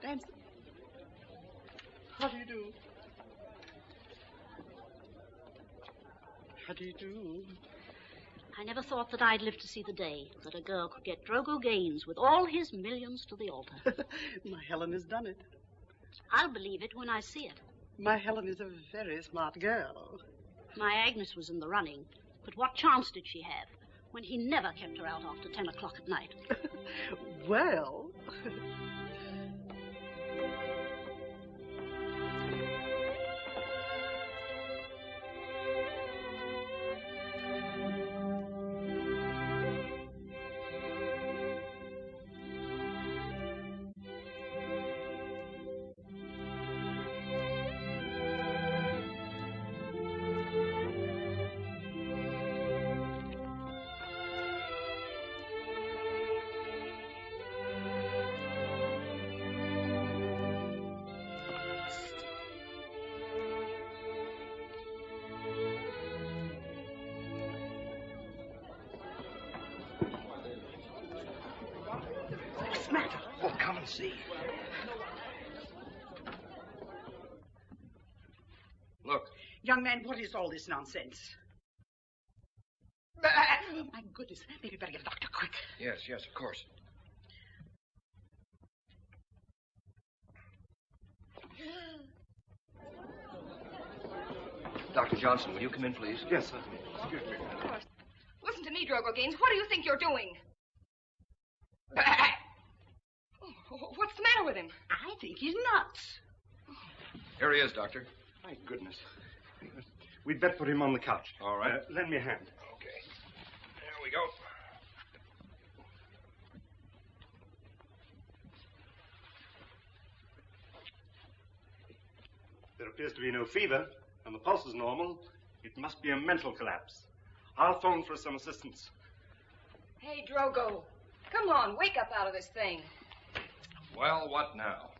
Nancy. How do you do? How do you do? I never thought that I'd live to see the day that a girl could get Drogo Gaines with all his millions to the altar. My Helen has done it. I'll believe it when I see it. My Helen is a very smart girl. My Agnes was in the running, but what chance did she have when he never kept her out after 10 o'clock at night? Well... What's the matter? Well, come and see. Look. Young man, what is all this nonsense? My goodness, maybe you better get a doctor quick. Yes, of course. Dr. Johnson, will you come in, please? Yes, sir. Excuse me. Of course. Listen to me, Drogo Gaines. What do you think you're doing? Oh, what's the matter with him? I think he's nuts. Here he is, Doctor. My goodness. We'd better put him on the couch. All right. Lend me a hand. Okay. There we go. There appears to be no fever, and the pulse is normal. It must be a mental collapse. I'll phone for some assistance. Hey, Drogo. Come on, wake up out of this thing. Well, what now?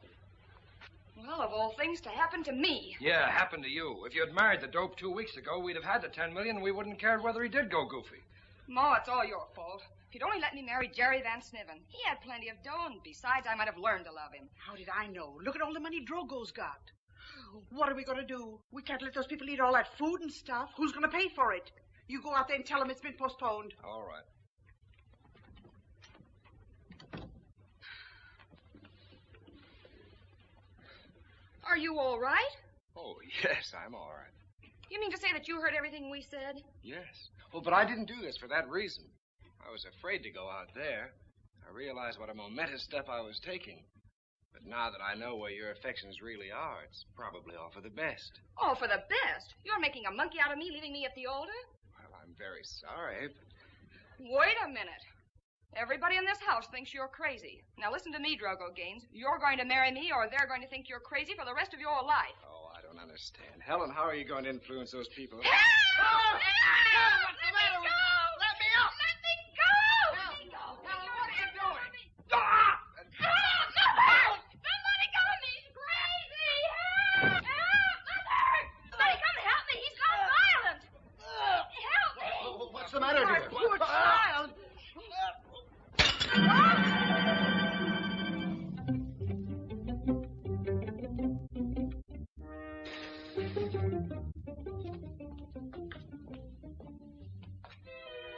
Well, of all things to happen to me. Yeah, happened to you. If you'd married the dope 2 weeks ago, we'd have had the 10 million and we wouldn't have cared whether he did go goofy. Ma, it's all your fault. If you'd only let me marry Jerry Van Sniven. He had plenty of dough, and besides, I might have learned to love him. How did I know? Look at all the money Drogo's got. What are we going to do? We can't let those people eat all that food and stuff. Who's going to pay for it? You go out there and tell them it's been postponed. All right. Are you all right? Oh, yes, I'm all right. You mean to say that you heard everything we said? Yes. Well, but I didn't do this for that reason. I was afraid to go out there. I realized what a momentous step I was taking. But now that I know where your affections really are, it's probably all for the best. Oh, for the best. You're making a monkey out of me, leaving me at the altar? Well, I'm very sorry, but... Wait a minute. Everybody in this house thinks you're crazy. Now listen to me, Drogo Gaines. You're going to marry me, or they're going to think you're crazy for the rest of your life. Oh, I don't understand. Helen, how are you going to influence those people? Help! Help! What's the matter with you? Let me up! Let me go! Let me go! Helen, what are you doing? Help! Help! Somebody come me! He's crazy! Help! Help! Mother! Somebody come help me! He's gone violent! Help me! What's the matter, dear? Poor child.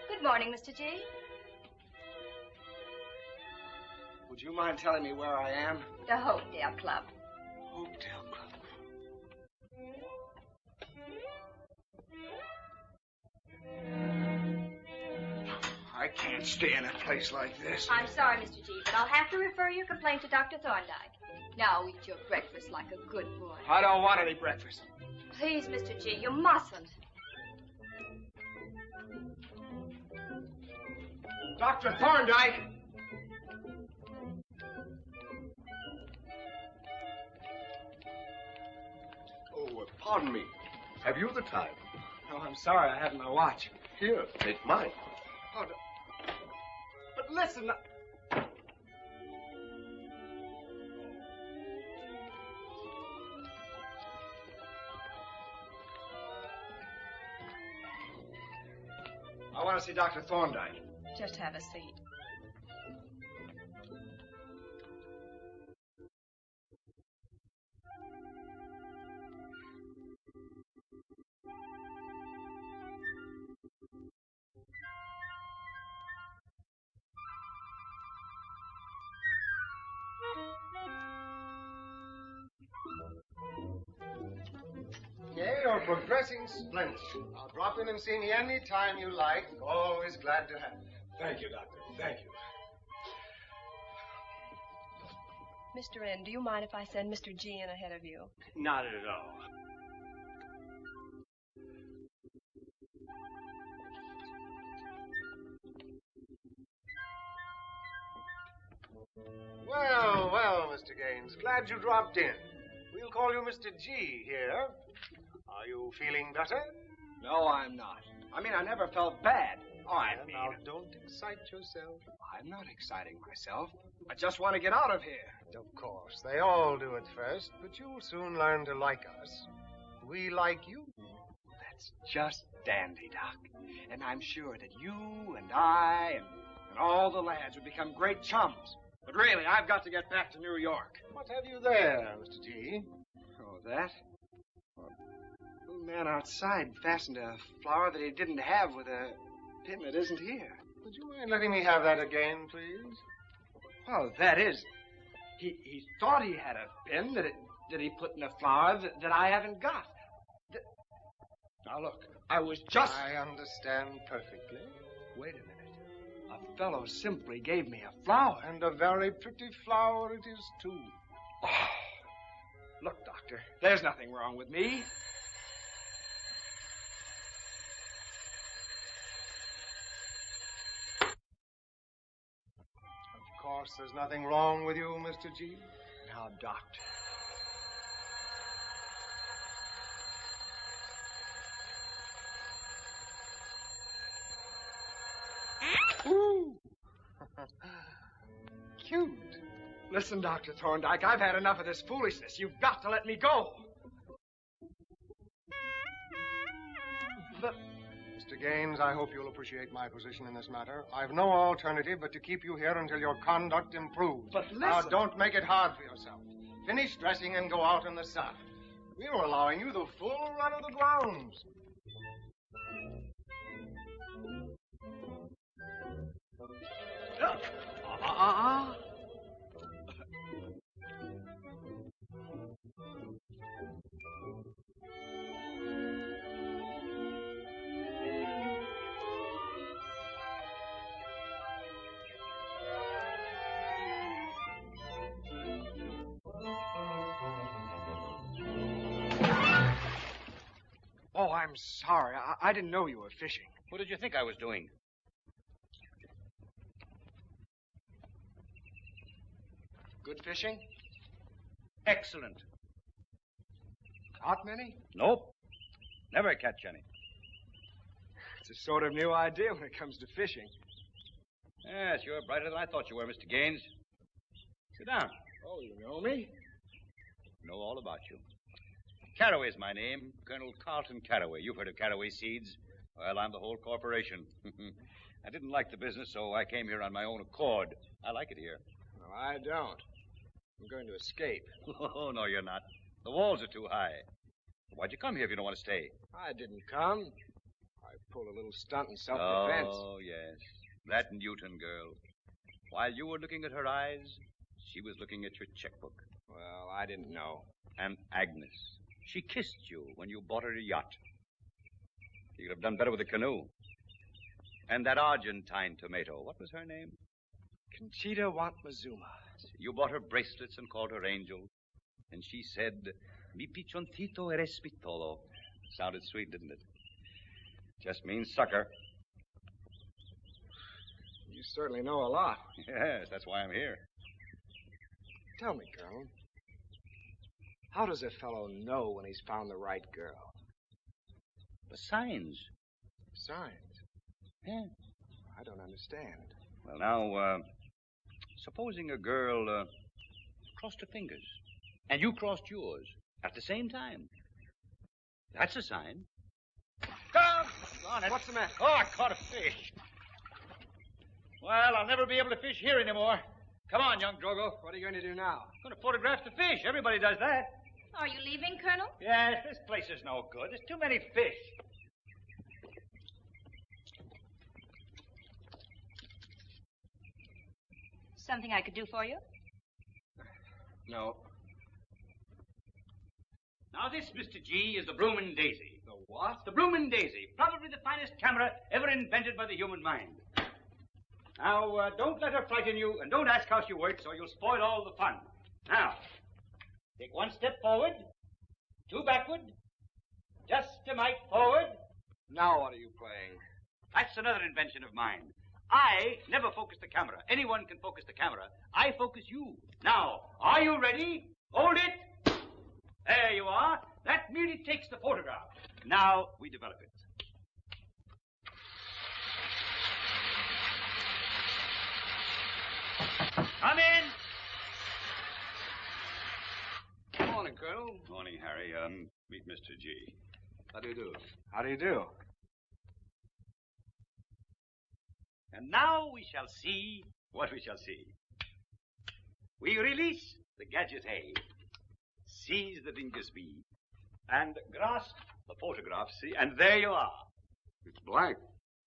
Good morning, Mr. G. Would you mind telling me where I am? The Hopedale Club. Hopedale Club. I can't stay in a place like this. I'm sorry, Mr. G, but I'll have to refer your complaint to Dr. Thorndyke. Now eat your breakfast like a good boy. I don't want any breakfast. Please, Mr. G, you mustn't. Dr. Thorndyke! Oh, pardon me. Have you the time? Oh, I'm sorry, I haven't my watch. Here, take mine. Oh, no. But listen... I want to see Dr. Thorndyke. Just have a seat. You're progressing splendidly. I'll drop in and see me any time you like. Always glad to have you. Thank you, Doctor. Thank you. Mr. N, do you mind if I send Mr. G in ahead of you? Not at all. Well, well, Mr. Gaines. Glad you dropped in. We'll call you Mr. G here. Are you feeling better? No, I'm not. I mean, I never felt bad. Now, don't excite yourself. I'm not exciting myself. I just want to get out of here. Of course, they all do at first, but you'll soon learn to like us. We like you. That's just dandy, Doc. And I'm sure that you and I and all the lads would become great chums. But really, I've got to get back to New York. What have you there, Mr. G? Oh, that? Well, the little man outside fastened a flower that he didn't have with a pin that isn't here. Would you mind letting me have that again, please? Well, that is, he thought he had a pin that he put in a flower that I haven't got. Now, look, I was just... I understand perfectly. Wait a minute. A fellow simply gave me a flower. And a very pretty flower it is, too. Oh, look, Doctor, there's nothing wrong with me. Of course, there's nothing wrong with you, Mr. G. Now, Doctor. Ooh. Cute. Listen, Dr. Thorndyke, I've had enough of this foolishness. You've got to let me go. But... Mr. Gaines, I hope you'll appreciate my position in this matter. I've no alternative but to keep you here until your conduct improves. But listen... Now, don't make it hard for yourself. Finish dressing and go out in the sun. We were allowing you the full run of the grounds. Oh, I'm sorry. I didn't know you were fishing. What did you think I was doing? Good fishing? Excellent. Caught many? Nope. Never catch any. It's a sort of new idea when it comes to fishing. Yes, you're brighter than I thought you were, Mr. Gaines. Sit down. Oh, you know me? Know all about you. Carraway's my name. Colonel Carlton Carraway. You've heard of Carraway Seeds? Well, I'm the whole corporation. I didn't like the business, so I came here on my own accord. I like it here. Well, I don't. I'm going to escape. Oh, no, you're not. The walls are too high. Why'd you come here if you don't want to stay? I didn't come. I pulled a little stunt in self-defense. Oh, yes. That Newton girl. While you were looking at her eyes, she was looking at your checkbook. Well, I didn't know. And Agnes. She kissed you when you bought her a yacht. You could have done better with a canoe. And that Argentine tomato, what was her name? Conchita Wantmazuma. You bought her bracelets and called her Angel. And she said, mi pichoncito eres pitolo. Sounded sweet, didn't it? Just means sucker. You certainly know a lot. Yes, that's why I'm here. Tell me, Colonel, how does a fellow know when he's found the right girl? The signs. Signs? Yeah. I don't understand. Well, now, supposing a girl crossed her fingers, and you crossed yours at the same time. That's a sign. Come on, What's the matter? Oh, I caught a fish. Well, I'll never be able to fish here anymore. Come on, young Drogo. What are you going to do now? I'm going to photograph the fish. Everybody does that. Are you leaving, Colonel? Yes, this place is no good. There's too many fish. Something I could do for you? No. Now, this, Mr. G, is the Bloomin Daisy. The what? The Bloomin Daisy. Probably the finest camera ever invented by the human mind. Now, don't let her frighten you, and don't ask how she works, or you'll spoil all the fun. Now, take one step forward, two backward, just a mite forward. Now what are you playing? That's another invention of mine. I never focus the camera. Anyone can focus the camera. I focus you. Now, are you ready? Hold it. There you are. That merely takes the photograph. Now, we develop it. Come in. Good morning, Colonel. Morning, Harry. Meet Mr. G. How do you do? How do you do? And now we shall see what we shall see. We release the gadget A, seize the dingus B, and grasp the photograph C, and there you are. It's blank.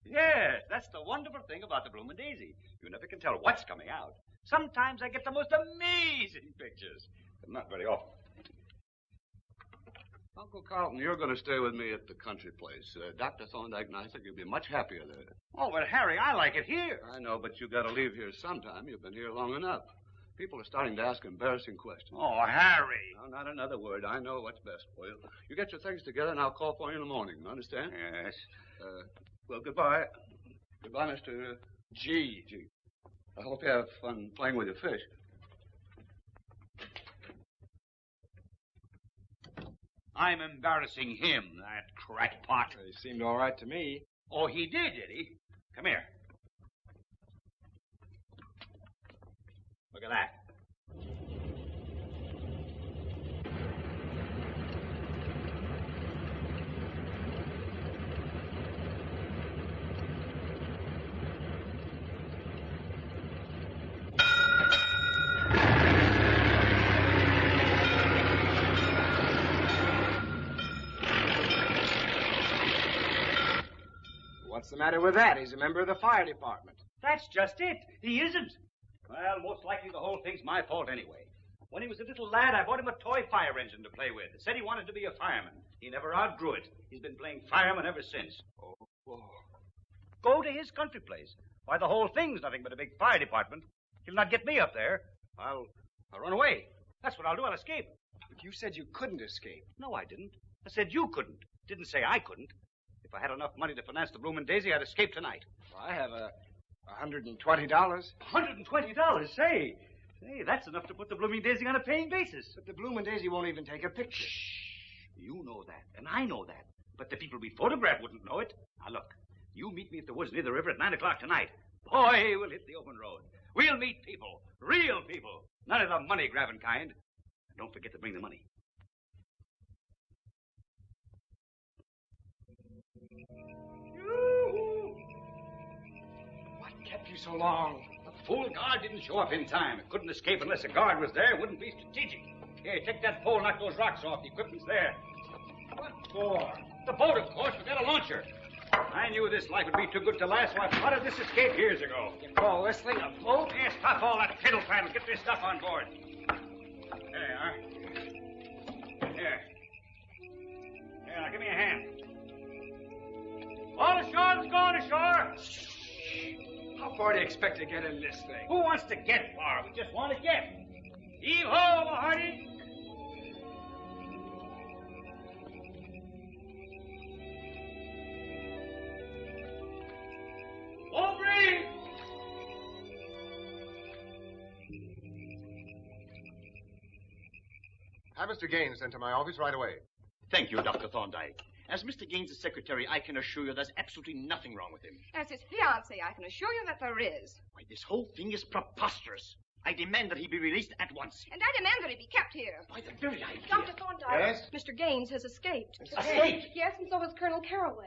Yes, that's the wonderful thing about the Bloomin Daisy. You never can tell what's coming out. Sometimes I get the most amazing pictures, but not very often. Uncle Carlton, you're going to stay with me at the country place. Dr. Thorndyke and I think you'll be much happier there. Oh, but Harry, I like it here. I know, but you got to leave here sometime. You've been here long enough. People are starting to ask embarrassing questions. Oh, Harry. No, not another word. I know what's best for you. You get your things together, and I'll call for you in the morning. Understand? Yes. Well, goodbye. Goodbye, Mr. G. I hope you have fun playing with your fish. I'm embarrassing him, that crackpot. He seemed all right to me. Oh, he did he? Come here. Look at that. What's the matter with that? He's a member of the fire department. That's just it. He isn't. Well, most likely the whole thing's my fault anyway. When he was a little lad, I bought him a toy fire engine to play with. Said he wanted to be a fireman. He never outgrew it. He's been playing fireman ever since. Oh, whoa. Go to his country place. Why, the whole thing's nothing but a big fire department. He'll not get me up there. I'll run away. That's what I'll do. I'll escape. But you said you couldn't escape. No, I didn't. I said you couldn't. Didn't say I couldn't. If I had enough money to finance the Bloomin Daisy, I'd escape tonight. Well, I have $120. $120? Say, that's enough to put the Bloomin Daisy on a paying basis. But the Bloomin Daisy won't even take a picture. Shh. You know that, and I know that. But the people we photograph wouldn't know it. Now, look, you meet me at the woods near the river at 9 o'clock tonight. Boy, we'll hit the open road. We'll meet people, real people. None of the money-grabbing kind. And don't forget to bring the money. What kept you so long? The fool guard didn't show up in time. It couldn't escape unless a guard was there. It wouldn't be strategic. Here, take that pole, knock those rocks off. The equipment's there. What for? The boat, of course. We got a launcher. I knew this life would be too good to last, so I plotted this escape years ago. You call this thing a boat? Here, stop all that fiddle faddle. Get this stuff on board. There you are. Here. Here, now give me a hand. All ashore, let's go on ashore. How far do you expect to get in this thing? Who wants to get far? We just want to get. Heave-ho, Hardy. Aubrey! Have Mr. Gaines sent to my office right away. Thank you, Dr. Thorndyke. As Mr. Gaines' secretary, I can assure you there's absolutely nothing wrong with him. As his fiancée, I can assure you that there is. Why, this whole thing is preposterous. I demand that he be released at once. And I demand that he be kept here. By the very idea. Dr. Thorndyke. Yes? Mr. Gaines has escaped. Escaped? Yes, and so has Colonel Carole.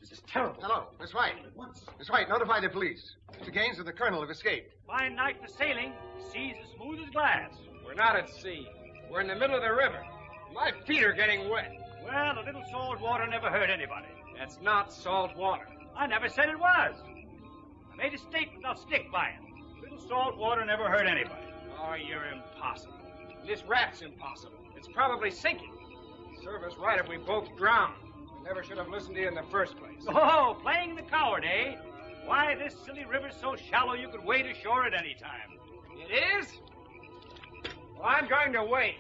This is terrible. Hello, Miss White. Miss White, notify the police. Mr. Gaines and the Colonel have escaped. Fine night for sailing. Seas as smooth as glass. We're not at sea. We're in the middle of the river. My feet are getting wet. Well, a little salt water never hurt anybody. That's not salt water. I never said it was. I made a statement. I'll stick by it. Little salt water never hurt anybody. Oh, you're impossible. This rat's impossible. It's probably sinking. Serve us right if we both drown. We never should have listened to you in the first place. Oh, playing the coward, eh? Why, this silly river's so shallow you could wade ashore at any time. It is? Well, I'm going to wait.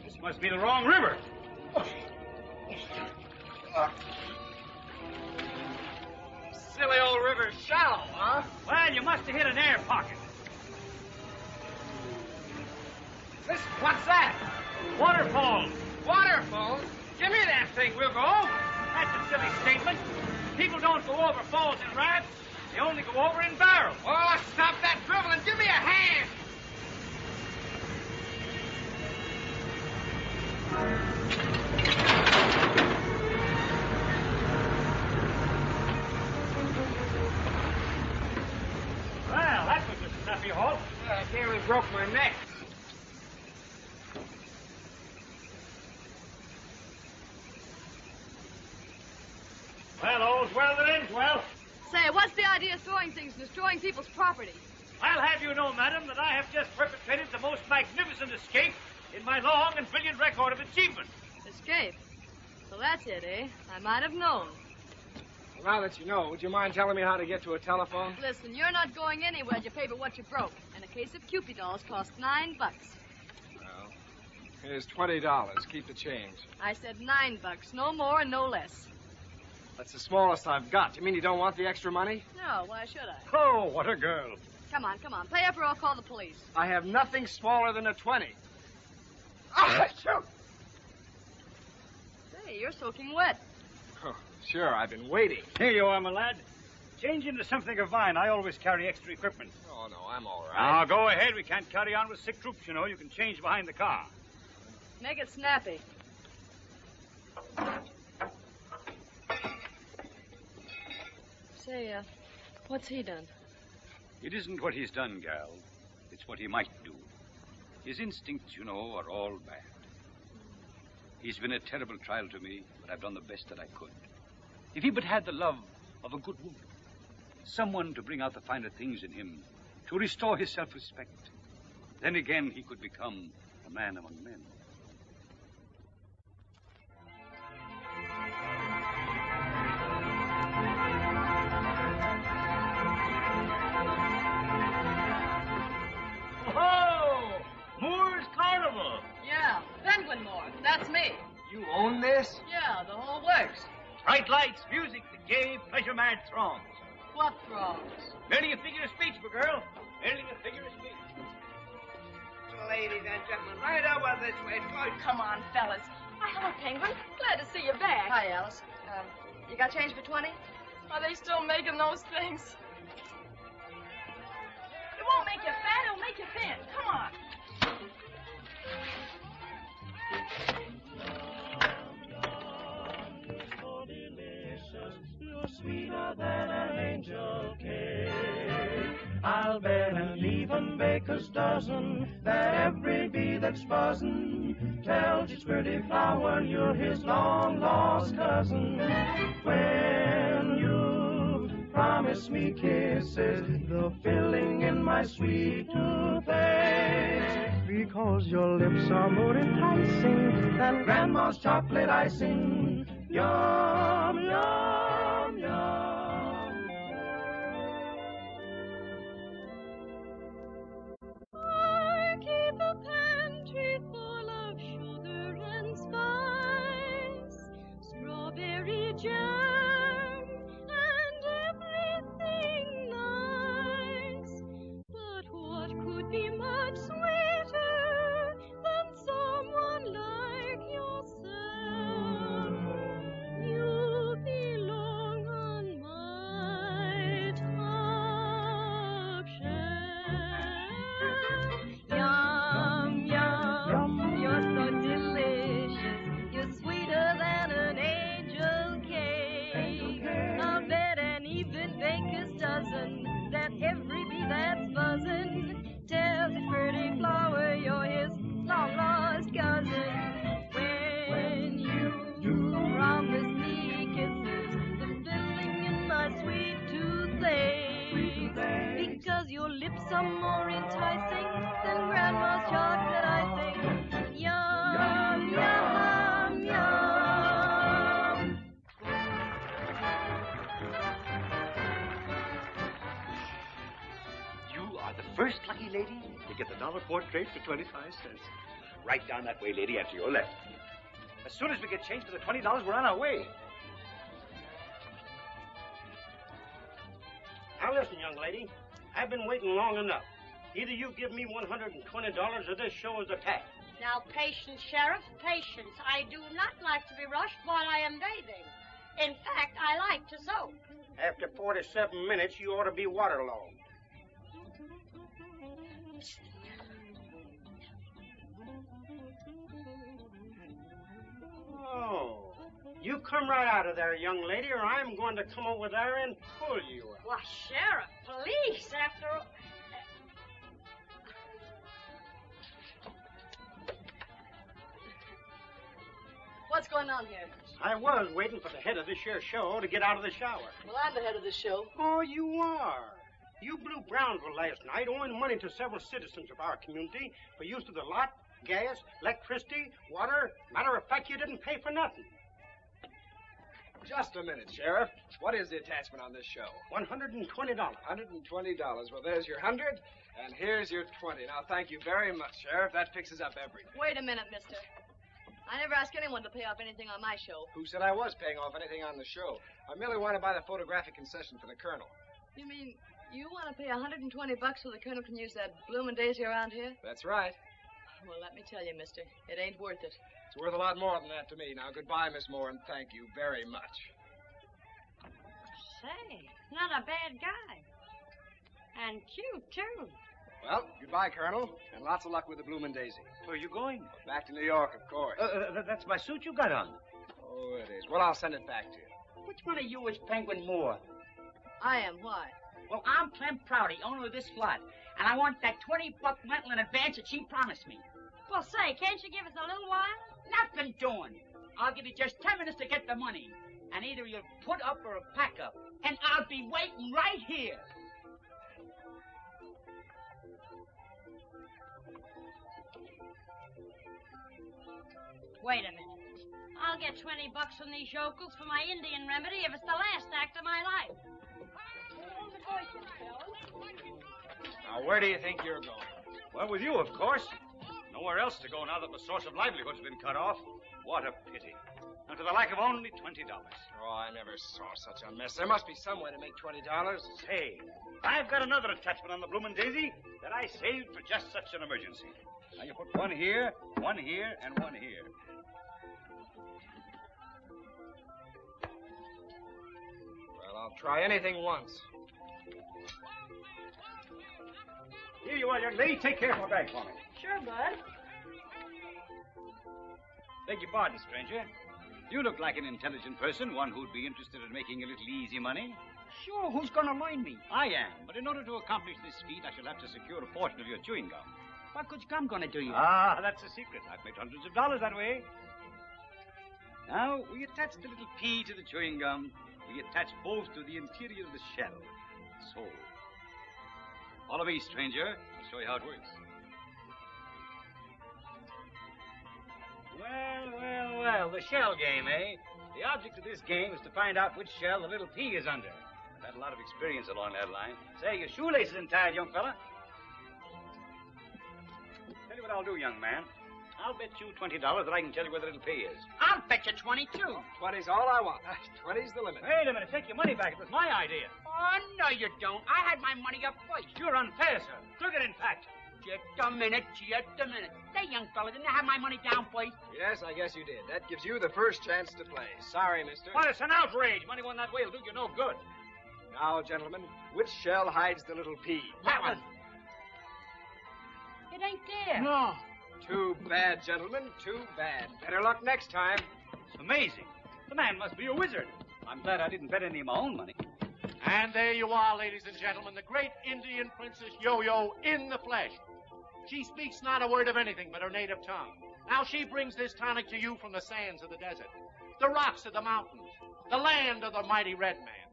This must be the wrong river. Silly old river's shallow, huh? Well, you must have hit an air pocket. Listen, what's that? Waterfalls. Waterfalls? Give me that thing, we'll go. That's a silly statement. People don't go over falls in rafts. They only go over in barrels. Oh, stop that dribbling. Give me a hand. Well, that was a snappy halt. I nearly broke my neck. Well, all's well that ends well. Say, what's the idea of throwing things and destroying people's property? I'll have you know, madam, that I have just perpetrated the most magnificent escape in my long and brilliant record of achievement. Escape? So that's it, eh? I might have known. Well, now that you know, would you mind telling me how to get to a telephone? Listen, you're not going anywhere. You pay but what you broke. And a case of Cupid dolls cost $9. Well, here's $20. Keep the change. I said $9, no more and no less. That's the smallest I've got. You mean you don't want the extra money? No, why should I? Oh, what a girl. Come on. Pay up or I'll call the police. I have nothing smaller than a 20. Ah, shoot! Say, you're soaking wet. Oh, sure, I've been waiting. Here you are, my lad. Change into something of mine. I always carry extra equipment. Oh, no, I'm all right. Now, go ahead. We can't carry on with sick troops, you know. You can change behind the car. Make it snappy. Say, what's he done? It isn't what he's done, gal. It's what he might do. His instincts, you know, are all bad. He's been a terrible trial to me, but I've done the best that I could. If he but had the love of a good woman, someone to bring out the finer things in him, to restore his self-respect, then again he could become a man among men. Oh, Moore's Carnival. Yeah, Penguin Moore. That's me. You own this? Yeah, the whole works. Bright lights, music, the gay, pleasure-mad throngs. What throngs? Merely a figure of speech, my girl. Merely a figure of speech. Ladies and gentlemen, right over this way. Come on, fellas. Hello, Penguin. Glad to see you back. Hi, Alice. You got change for 20? Are they still making those things? It won't make you fat, it'll make you thin. Come on. You're sweeter than an angel cake. I'll bet an even baker's dozen that every bee that's buzzing tells its pretty flower you're his long-lost cousin. When you promise me kisses, the filling in my sweet toothache, because your lips are more enticing than grandma's chocolate icing. Yum, yum, yum. I keep a pantry full of sugar and spice, strawberry jam, and everything nice. But what could be much sweeter than someone like yourself? You belong first, lucky lady, to get the dollar portrait for 25 cents. Right down that way, lady, and to your left. As soon as we get change for the $20, we're on our way. Now listen, young lady. I've been waiting long enough. Either you give me $120 or this show is attacked. Now, patience, Sheriff, patience. I do not like to be rushed while I am bathing. In fact, I like to soak. After 47 minutes, you ought to be waterlogged. Oh, you come right out of there, young lady, or I'm going to come over there and pull you up. Why, Sheriff, police, after all. What's going on here? I was waiting for the head of this here show to get out of the shower. Well, I'm the head of this show. Oh, you are. You blew Brownsville last night, owing money to several citizens of our community for use of the lot, gas, electricity, water. Matter of fact, you didn't pay for nothing. Just a minute, Sheriff. What is the attachment on this show? $120. $120. Well, there's your 100, and here's your 20. Now, thank you very much, Sheriff. That fixes up everything. Wait a minute, mister. I never ask anyone to pay off anything on my show. Who said I was paying off anything on the show? I merely want to buy the photographic concession for the Colonel. You mean you want to pay $120 so the Colonel can use that Bloomin Daisy around here? That's right. Well, let me tell you, mister, it ain't worth it. It's worth a lot more than that to me. Now, goodbye, Miss Moore, and thank you very much. Say, not a bad guy. And cute, too. Well, goodbye, Colonel, and lots of luck with the Bloomin Daisy. Where are you going? Back to New York, of course. That's my suit you got on. Oh, it is. Well, I'll send it back to you. Which one of you is Penguin Moore? I am. Why? Well, I'm Clem Prouty, owner of this lot, and I want that $20 rental in advance that she promised me. Well, say, can't you give us a little while? Nothing doing. I'll give you just 10 minutes to get the money, and either you'll put up or pack up, and I'll be waiting right here. Wait a minute. I'll get $20 from these yokels for my Indian remedy if it's the last act of my life. Now, where do you think you're going? Well, with you, of course. Nowhere else to go now that the source of livelihood's been cut off. What a pity. And to the lack of only $20. Oh, I never saw such a mess. There must be some way to make $20. Say, I've got another attachment on the Bloomin' Daisy that I saved for just such an emergency. Now you put one here, and one here. Well, I'll try anything once. Here you are, young lady. Take care of my bag for me. Sure, Bud. Beg your pardon, stranger. You look like an intelligent person, one who'd be interested in making a little easy money. Sure, who's going to learn me? I am, but in order to accomplish this feat, I shall have to secure a portion of your chewing gum. What good's gum going to do you? Ah, that's a secret. I've made hundreds of dollars that way. Now, we attach the little pea to the chewing gum. We attach both to the interior of the shell. So. Follow me, stranger. I'll show you how it works. Well, the shell game, eh? The object of this game is to find out which shell the little pea is under. I've had a lot of experience along that line. Say, your shoelaces untied, young fella. Tell you what I'll do, young man. I'll bet you $20 that I can tell you where the little pea is. I'll bet you 22. 20's all I want. 20's the limit. Wait a minute. Take your money back. It was my idea. Oh, no, you don't. I had my money up first. You're unfair, sir. Crooked, in fact. Just a minute. That young fella didn't have my money down first. Yes, I guess you did. That gives you the first chance to play. Sorry, mister. Well, it's an outrage. Money won that way will do you no good. Now, gentlemen, which shell hides the little pea? That one. It ain't there. No. Too bad, gentlemen. Too bad. Better luck next time. It's amazing. The man must be a wizard. I'm glad I didn't bet any of my own money. And there you are, ladies and gentlemen, the great Indian Princess Yo-Yo in the flesh. She speaks not a word of anything but her native tongue. Now she brings this tonic to you from the sands of the desert, the rocks of the mountains, the land of the mighty red man.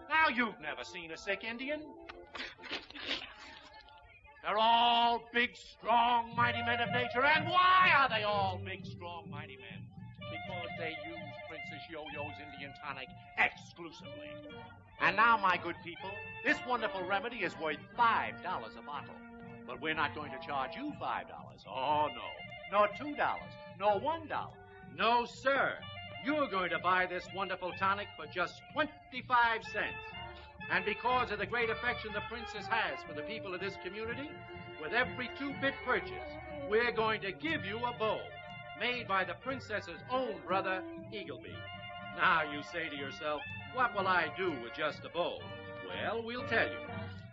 Now you've never seen a sick Indian. They're all big, strong, mighty men of nature. And why are they all big, strong, mighty men? Because they use Princess Yo-Yo's Indian tonic exclusively. And now, my good people, this wonderful remedy is worth $5 a bottle. But we're not going to charge you $5. Oh, no. Nor $2. Nor $1. No, sir. You're going to buy this wonderful tonic for just 25 cents. And because of the great affection the princess has for the people of this community, with every 2-bit purchase, we're going to give you a bow made by the princess's own brother, Eagleby. Now you say to yourself, what will I do with just a bow? Well, we'll tell you.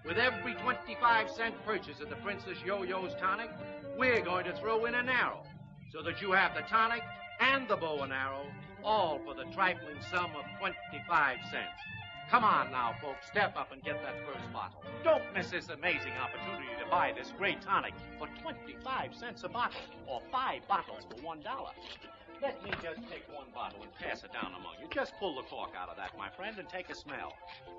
With every 25-cent purchase of the Princess Yo-Yo's tonic, we're going to throw in an arrow so that you have the tonic and the bow and arrow, all for the trifling sum of 25 cents. Come on now, folks, step up and get that first bottle. Don't miss this amazing opportunity to buy this great tonic for 25 cents a bottle, or 5 bottles for $1. Let me just take one bottle and pass it down among you. Just pull the cork out of that, my friend, and take a smell.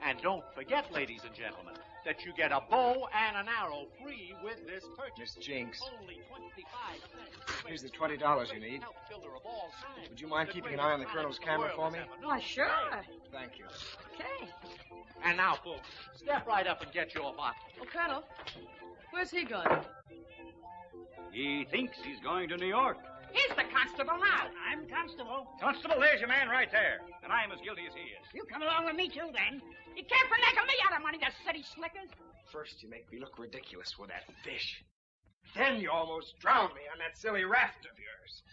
And don't forget, ladies and gentlemen, that you get a bow and an arrow free with this purchase. Miss Jinx. Only 25 cents. Here's the $20 you need. Would you mind keeping an eye on the Colonel's camera for me? Why, sure. Thank you. Okay. And now, folks, step right up and get your bottle. Oh, Colonel, where's he going? He thinks he's going to New York. He's the constable now. I'm constable. Constable, there's your man right there. And I'm as guilty as he is. You come along with me, too, then. You can't finagle me out of money, you city slickers. First, you make me look ridiculous with that fish. Then you almost drowned me on that silly raft of yours.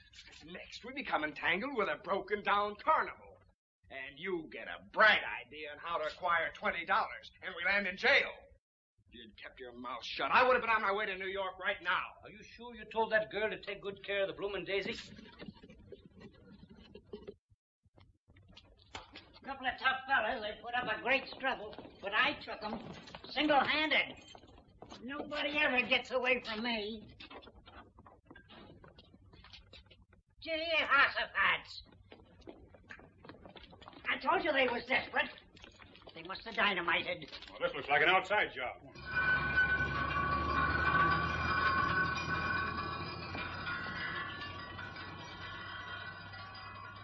Next, we become entangled with a broken-down carnival. And you get a bright idea on how to acquire $20, and we land in jail. If you'd kept your mouth shut, I would have been on my way to New York right now. Are you sure you told that girl to take good care of the Bloomin Daisy? A couple of tough fellas, they put up a great struggle, but I took them single-handed. Nobody ever gets away from me. Gee, hossifats. I told you they was desperate. They must have dynamited. Well, this looks like an outside job.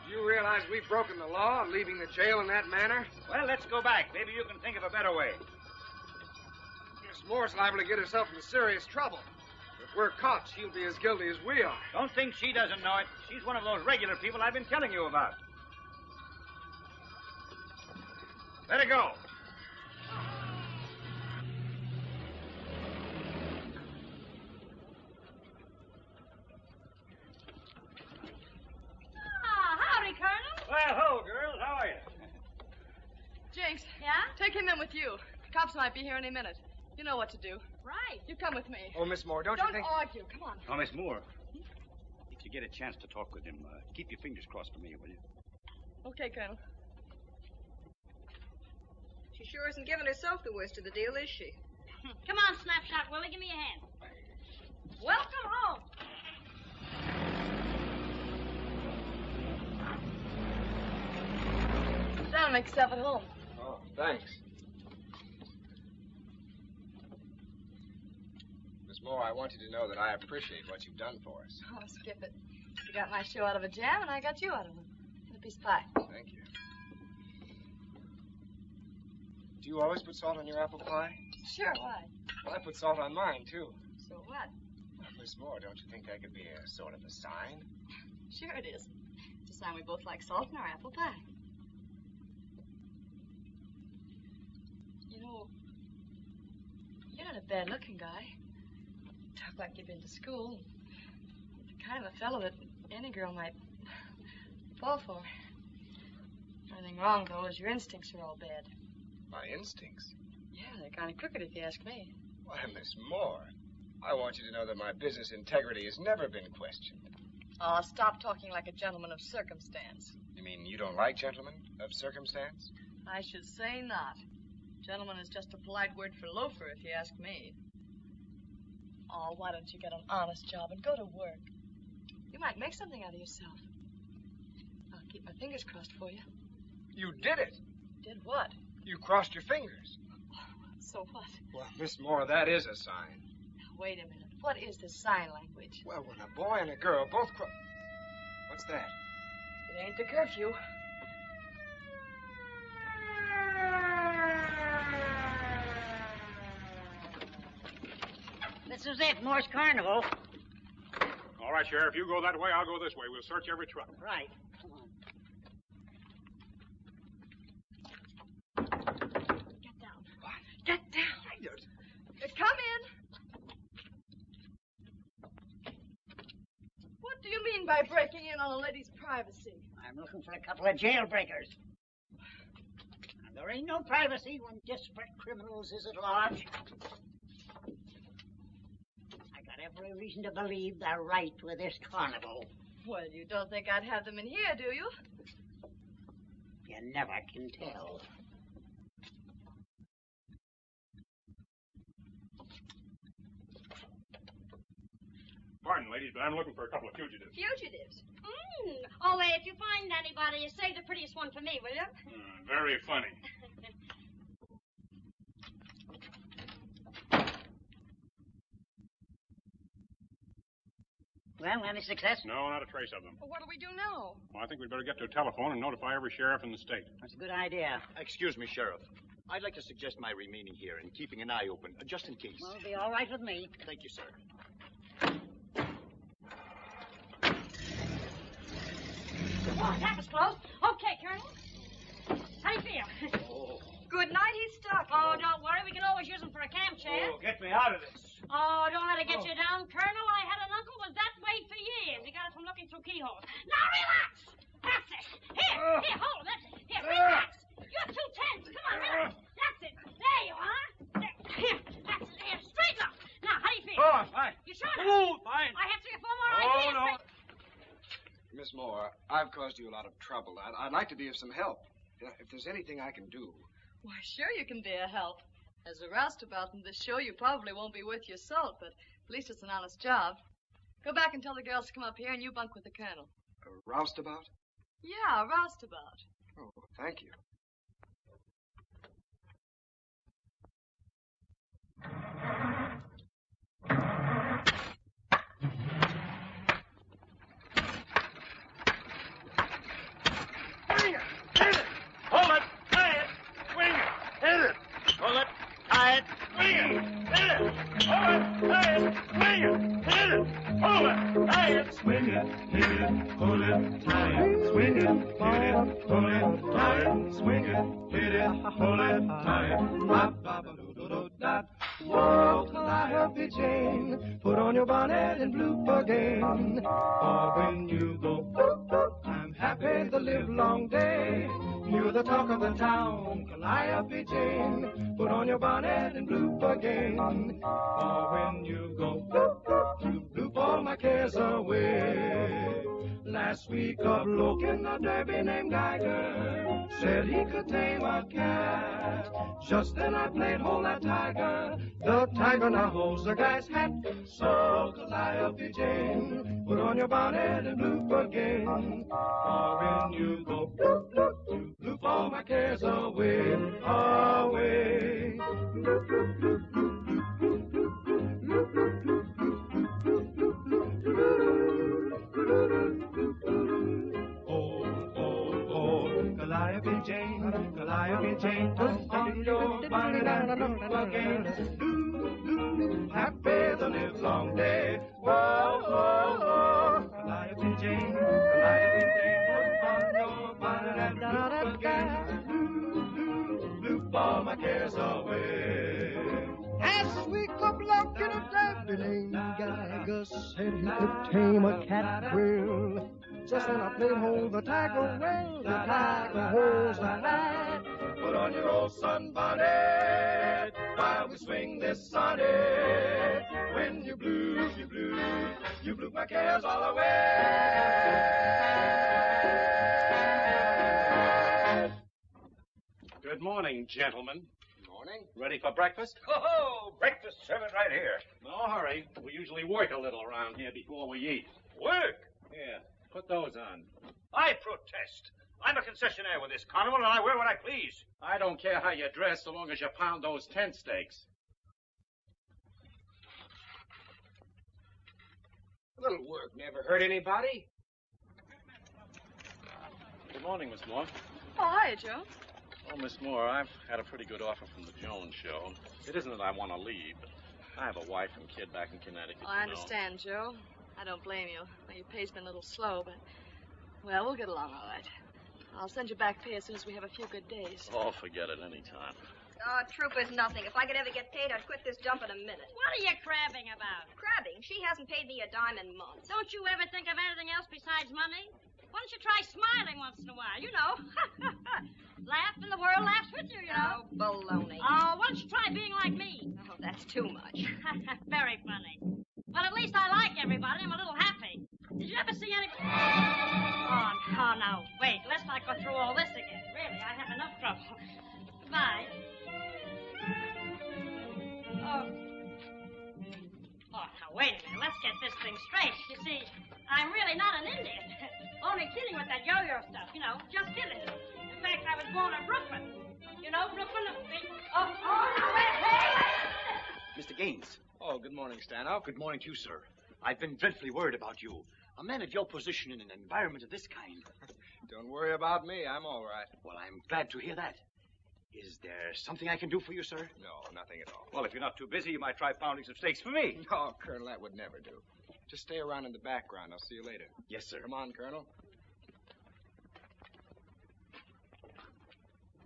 Do you realize we've broken the law, leaving the jail in that manner? Well, let's go back. Maybe you can think of a better way. Miss Moore's liable to get herself into serious trouble. If we're caught, she'll be as guilty as we are. Don't think she doesn't know it. She's one of those regular people I've been telling you about. Let her go. Howdy, Colonel. Well, ho, girls. How are you? Jinx. Yeah? Take him in with you. The cops might be here any minute. You know what to do. Right. You come with me. Oh, Miss Moore, don't you think... Don't argue. Come on. Oh, Miss Moore, if you get a chance to talk with him, keep your fingers crossed for me, will you? Okay, Colonel. She sure isn't giving herself the worst of the deal, is she? Come on, Snapshot Willie, give me a hand. Welcome home. Down, make yourself at home. Oh, thanks. Miss Moore, I want you to know that I appreciate what you've done for us. Oh, skip it. You got my shoe out of a jam, and I got you out of one. And a piece of pie. Thank you. Do you always put salt on your apple pie? Sure, why? Well, I put salt on mine, too. So what? Well, Miss Moore, don't you think that could be a sort of a sign? Sure it is. It's a sign we both like salt in our apple pie. You know, you're not a bad-looking guy. Talk like you've been to school. You're the kind of a fellow that any girl might fall for. Nothing wrong, though, is your instincts are all bad. My instincts? Yeah, they're kind of crooked if you ask me. Why, Miss Moore, I want you to know that my business integrity has never been questioned. Oh, stop talking like a gentleman of circumstance. You mean you don't like gentlemen of circumstance? I should say not. Gentleman is just a polite word for loafer, if you ask me. Oh, why don't you get an honest job and go to work? You might make something out of yourself. I'll keep my fingers crossed for you. You did it. Did what? You crossed your fingers. So what? Well, Miss Moore, that is a sign. Now, wait a minute. What is the sign language? Well, when a boy and a girl both cross... What's that? It ain't the curfew. This is it, Morse Carnival. All right, Sheriff, you go that way, I'll go this way. We'll search every truck. Right. Come on. Get down. Get down. Come in. What do you mean by breaking in on a lady's privacy? I'm looking for a couple of jailbreakers. And there ain't no privacy when desperate criminals is at large. I got every reason to believe they're right with this carnival. Well, you don't think I'd have them in here, do you? You never can tell. Pardon, ladies, but I'm looking for a couple of fugitives. Fugitives? Oh, if you find anybody, you save the prettiest one for me, will you? Very funny. Well, any success? No, not a trace of them. Well, what do we do now? Well, I think we'd better get to a telephone and notify every sheriff in the state. That's a good idea. Excuse me, Sheriff. I'd like to suggest my remaining here and keeping an eye open, just in case. Well, it'll be all right with me. Thank you, sir. Oh, that was close. Okay, Colonel. How do you feel? Good night, he's stuck. Oh, don't worry. We can always use him for a cam chair. Oh, get me out of this. Oh, don't let it get you down, Colonel. I had an uncle was that way for years. He got it from looking through keyholes. Now relax. That's it. Here, hold. That's it. Here, relax. You're too tense. Come on, relax. That's it. There you are. Here, that's it. Here, straighten up. Now, how do you feel? Oh, I'm fine. You sure? Oh, fine. I have 3 or 4 more ideas. No. Miss Moore, I've caused you a lot of trouble. I'd like to be of some help. If there's anything I can do. Why, sure you can be a help. As a roustabout in this show, you probably won't be worth your salt, but at least it's an honest job. Go back and tell the girls to come up here and you bunk with the colonel. A roustabout? Yeah, a roustabout. Oh, thank you. Hold it, tie it, swing it, hit it. Hold it, tie it, swing it, hit it. Hold it, tie it, swing it, hit it. Hold it, tie it, swing it, hit it. Hold it, tie it, swing it, hit it. Hold it, tie it, swing it, hit it. Hold it, tie it. Ba-ba-ba-doo-doo-doo-da. Whoa, Calliope Jane, put on your bonnet and bloop again. For when you go bloop, bloop, I'm happy the live long day. You're the talk of the town, Calliope Jane. Put on your bonnet and bloop again. For when you go bloop, bloop, you bloop all my cares away. Last week a bloke in the derby named Geiger said he could tame a cat. Just then I played Hold That Tiger. The tiger now holds the guy's hat. So Calliope Jane, put on your bonnet and bloop again. For when you go bloop, bloop, you bloop all my cares away, away. Bloop, bloop, bloop, bloop, bloop, bloop, bloop, bloop, Calliope Jane, put on your bonnet and bloop again. Happy the live long day. Whoa, whoa, whoa. Calliope Jane, put on your bonnet and bloop again. Bloop all my cares away. Last week a bloke in a derby named Geiger said he could tame a cat well. Just when I played Hold the Tiger, well, the tiger holds the hat. Put on your old sunbonnet while we swing this sonnet. When you bloop, you bloop my cares all away. Good morning, gentlemen. Good morning. Ready for breakfast? Oh, breakfast, serve it right here. No hurry. We usually work a little around here before we eat. Work? Yeah, put those on. I protest. I'm a concessionaire with this carnival, and I wear what I please. I don't care how you dress so long as you pound those tent steaks. A little work never hurt anybody. Good morning, Miss Moore. Oh, hiya, Joe. Oh, Miss Moore, I've had a pretty good offer from the Jones show. It isn't that I want to leave, but I have a wife and kid back in Connecticut. Oh, I understand, Joe. I don't blame you. Well, your pay's been a little slow, but, well, we'll get along all right. I'll send you back pay as soon as we have a few good days. Oh, forget it any time. Oh, troopers, nothing. If I could ever get paid, I'd quit this dump in a minute. What are you crabbing about? Crabbing? She hasn't paid me a dime in months. Don't you ever think of anything else besides money? Why don't you try smiling once in a while? You know. Laugh and the world laughs with you, you know. Oh, baloney. Oh, why don't you try being like me? Oh, that's too much. Very funny. Well, at least I like everybody. I'm a little happy. Did you ever see any... Oh, no. Wait, let's not go through all this again. Really, I have enough trouble. Goodbye. Oh, now, wait a minute. Let's get this thing straight. You see, I'm really not an Indian. Only kidding with that yo-yo stuff, you know. Just kidding. In fact, I was born in Brooklyn. You know, Brooklyn... Oh, now, wait. Mr. Gaines. Oh, good morning, Stanhope. Good morning to you, sir. I've been dreadfully worried about you. A man of your position in an environment of this kind. Don't worry about me. I'm all right. Well, I'm glad to hear that. Is there something I can do for you, sir? No, nothing at all. Well, if you're not too busy, you might try pounding some steaks for me. No, Colonel, that would never do. Just stay around in the background. I'll see you later. Yes, sir. Come on, Colonel.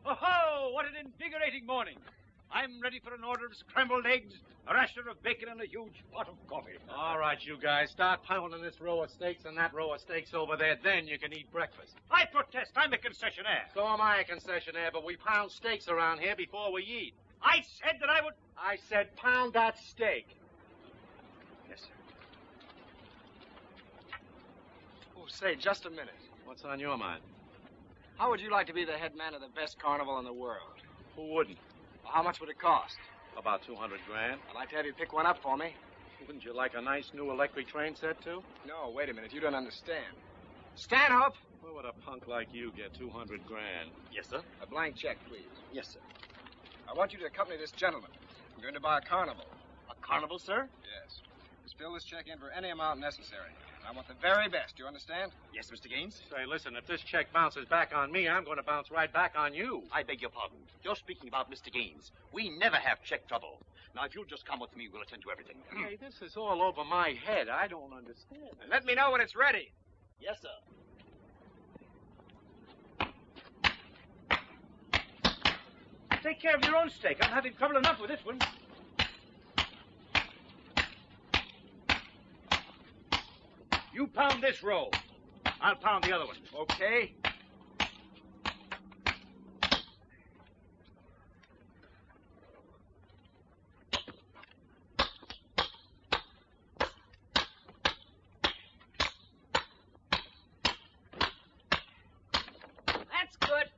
Oh, what an invigorating morning. I'm ready for an order of scrambled eggs, a rasher of bacon, and a huge pot of coffee. All right, you guys, start pounding this row of steaks and that row of steaks over there. Then you can eat breakfast. I protest. I'm a concessionaire. So am I a concessionaire, but we pound steaks around here before we eat. I said that I would... I said pound that steak. Yes, sir. Oh, say, just a minute. What's on your mind? How would you like to be the head man of the best carnival in the world? Who wouldn't? Well, how much would it cost? About 200 grand. I'd like to have you pick one up for me. Wouldn't you like a nice new electric train set, too? No, wait a minute. You don't understand. Stanhope! Where would a punk like you get 200 grand? Yes, sir. A blank check, please. Yes, sir. I want you to accompany this gentleman. I'm going to buy a carnival. A carnival, sir? Yes. Just fill this check in for any amount necessary. I want the very best. You understand? Yes, Mr. Gaines. Say, listen, if this check bounces back on me, I'm going to bounce right back on you. I beg your pardon. You're speaking about Mr. Gaines. We never have check trouble. Now, if you'll just come with me, we'll attend to everything. Hey, this is all over my head. I don't understand. Let me know when it's ready. Yes, sir. Take care of your own steak. I'm having trouble enough with this one. You pound this row. I'll pound the other one. Okay. That's good.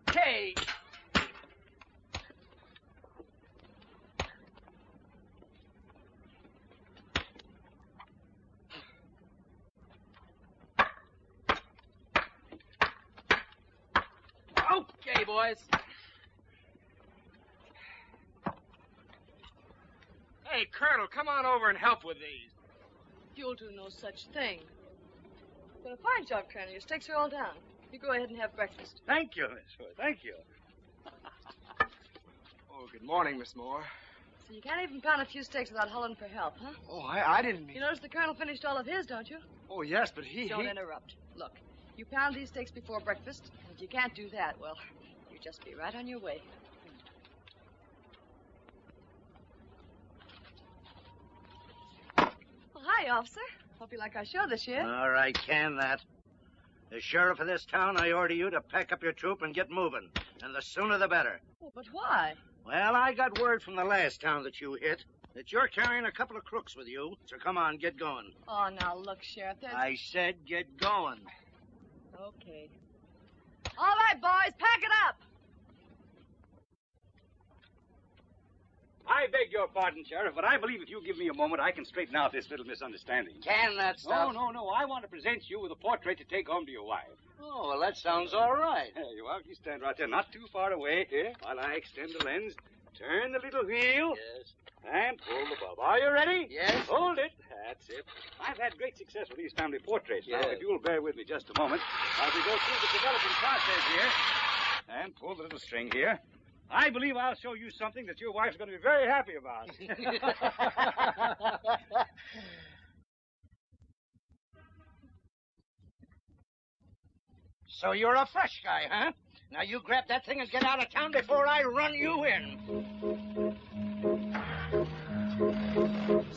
Okay. Okay, boys. Hey, Colonel, come on over and help with these. You'll do no such thing. But a fine job, Colonel. Your steaks are all down. You go ahead and have breakfast. Thank you, Miss Ford. Thank you. Oh, good morning, Miss Moore. So you can't even pound a few steaks without hollering for help, huh? Oh, I didn't mean... You notice the Colonel finished all of his, don't you? Oh, yes, but Don't interrupt. Look, you pound these steaks before breakfast, and if you can't do that, well, you just be right on your way. Well, hi, officer. Hope you like our show this year. All right, can that. As sheriff of this town, I order you to pack up your troop and get moving. And the sooner the better. Oh, but why? Well, I got word from the last town that you hit that you're carrying a couple of crooks with you. So come on, get going. Oh, now look, Sheriff, there's... I said get going. Okay. All right, boys, pack it up. I beg your pardon, Sheriff, but I believe if you give me a moment, I can straighten out this little misunderstanding. Can that stuff? No. I want to present you with a portrait to take home to your wife. Oh, well, that sounds all right. There you are. You stand right there, not too far away, here, while I extend the lens Turn the little wheel. Yes. And pull the bulb. Are you ready? Yes. Hold it. That's it. I've had great success with these family portraits. Yes. Now, if you'll bear with me just a moment, as we go through the developing process here, and pull the little string here, I believe I'll show you something that your wife's going to be very happy about. So you're a fresh guy, huh? Now you grab that thing and get out of town before I run you in.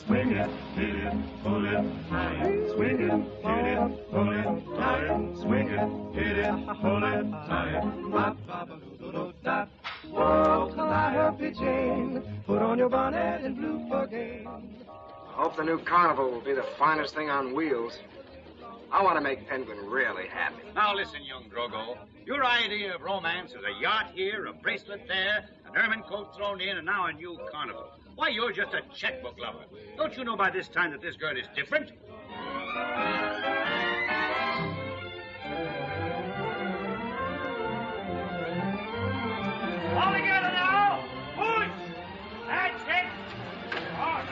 Swing it, hit it, pull it, tie. Swing it, hit it, pull it, tie. Swing it, hit it, pull it, tie. Bop, bop, a doodle dot. Whoa, Calliope Jane, put on your bonnet and blue for game. I hope the new carnival will be the finest thing on wheels. I want to make Penguin really happy. Now listen, young Drogo. Your idea of romance is a yacht here, a bracelet there, an ermine coat thrown in, and now a new carnival. Why, you're just a checkbook lover. Don't you know by this time that this girl is different? All together now! Push! That's it! Oh,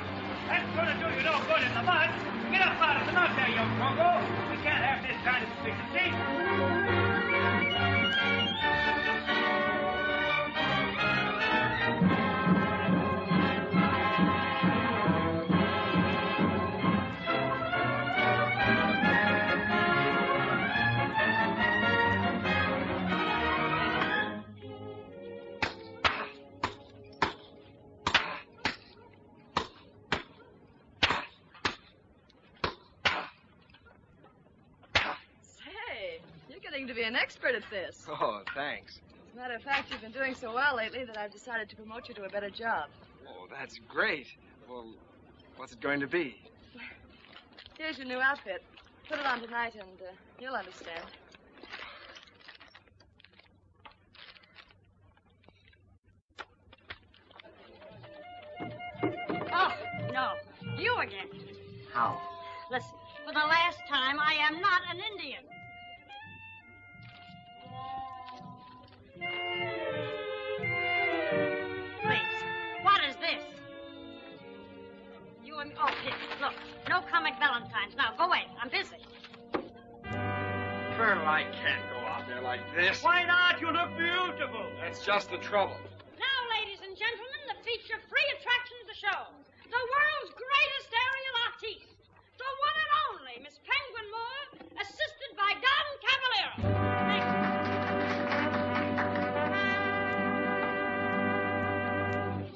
that's gonna do you no good in the mud. Get up out of the mud there, young Drogo. We can't have this kind of efficiency. To be an expert at this. Oh, thanks. As a matter of fact, you've been doing so well lately that I've decided to promote you to a better job. Oh, that's great. Well, what's it going to be? Here's your new outfit. Put it on tonight and you'll understand. Oh, no. You again. How? Listen, for the last time, I am not an Indian. Please, what is this? You and... Oh, here, look. No comic valentines. Now, go away. I'm busy. Colonel, I can't go out there like this. Why not? You look beautiful. That's just the trouble. Now, ladies and gentlemen, the feature-free attraction of the show. The world's greatest aerial artiste. The one and only Miss Penguin Moore, assisted by Don Cavaliero. Thank you.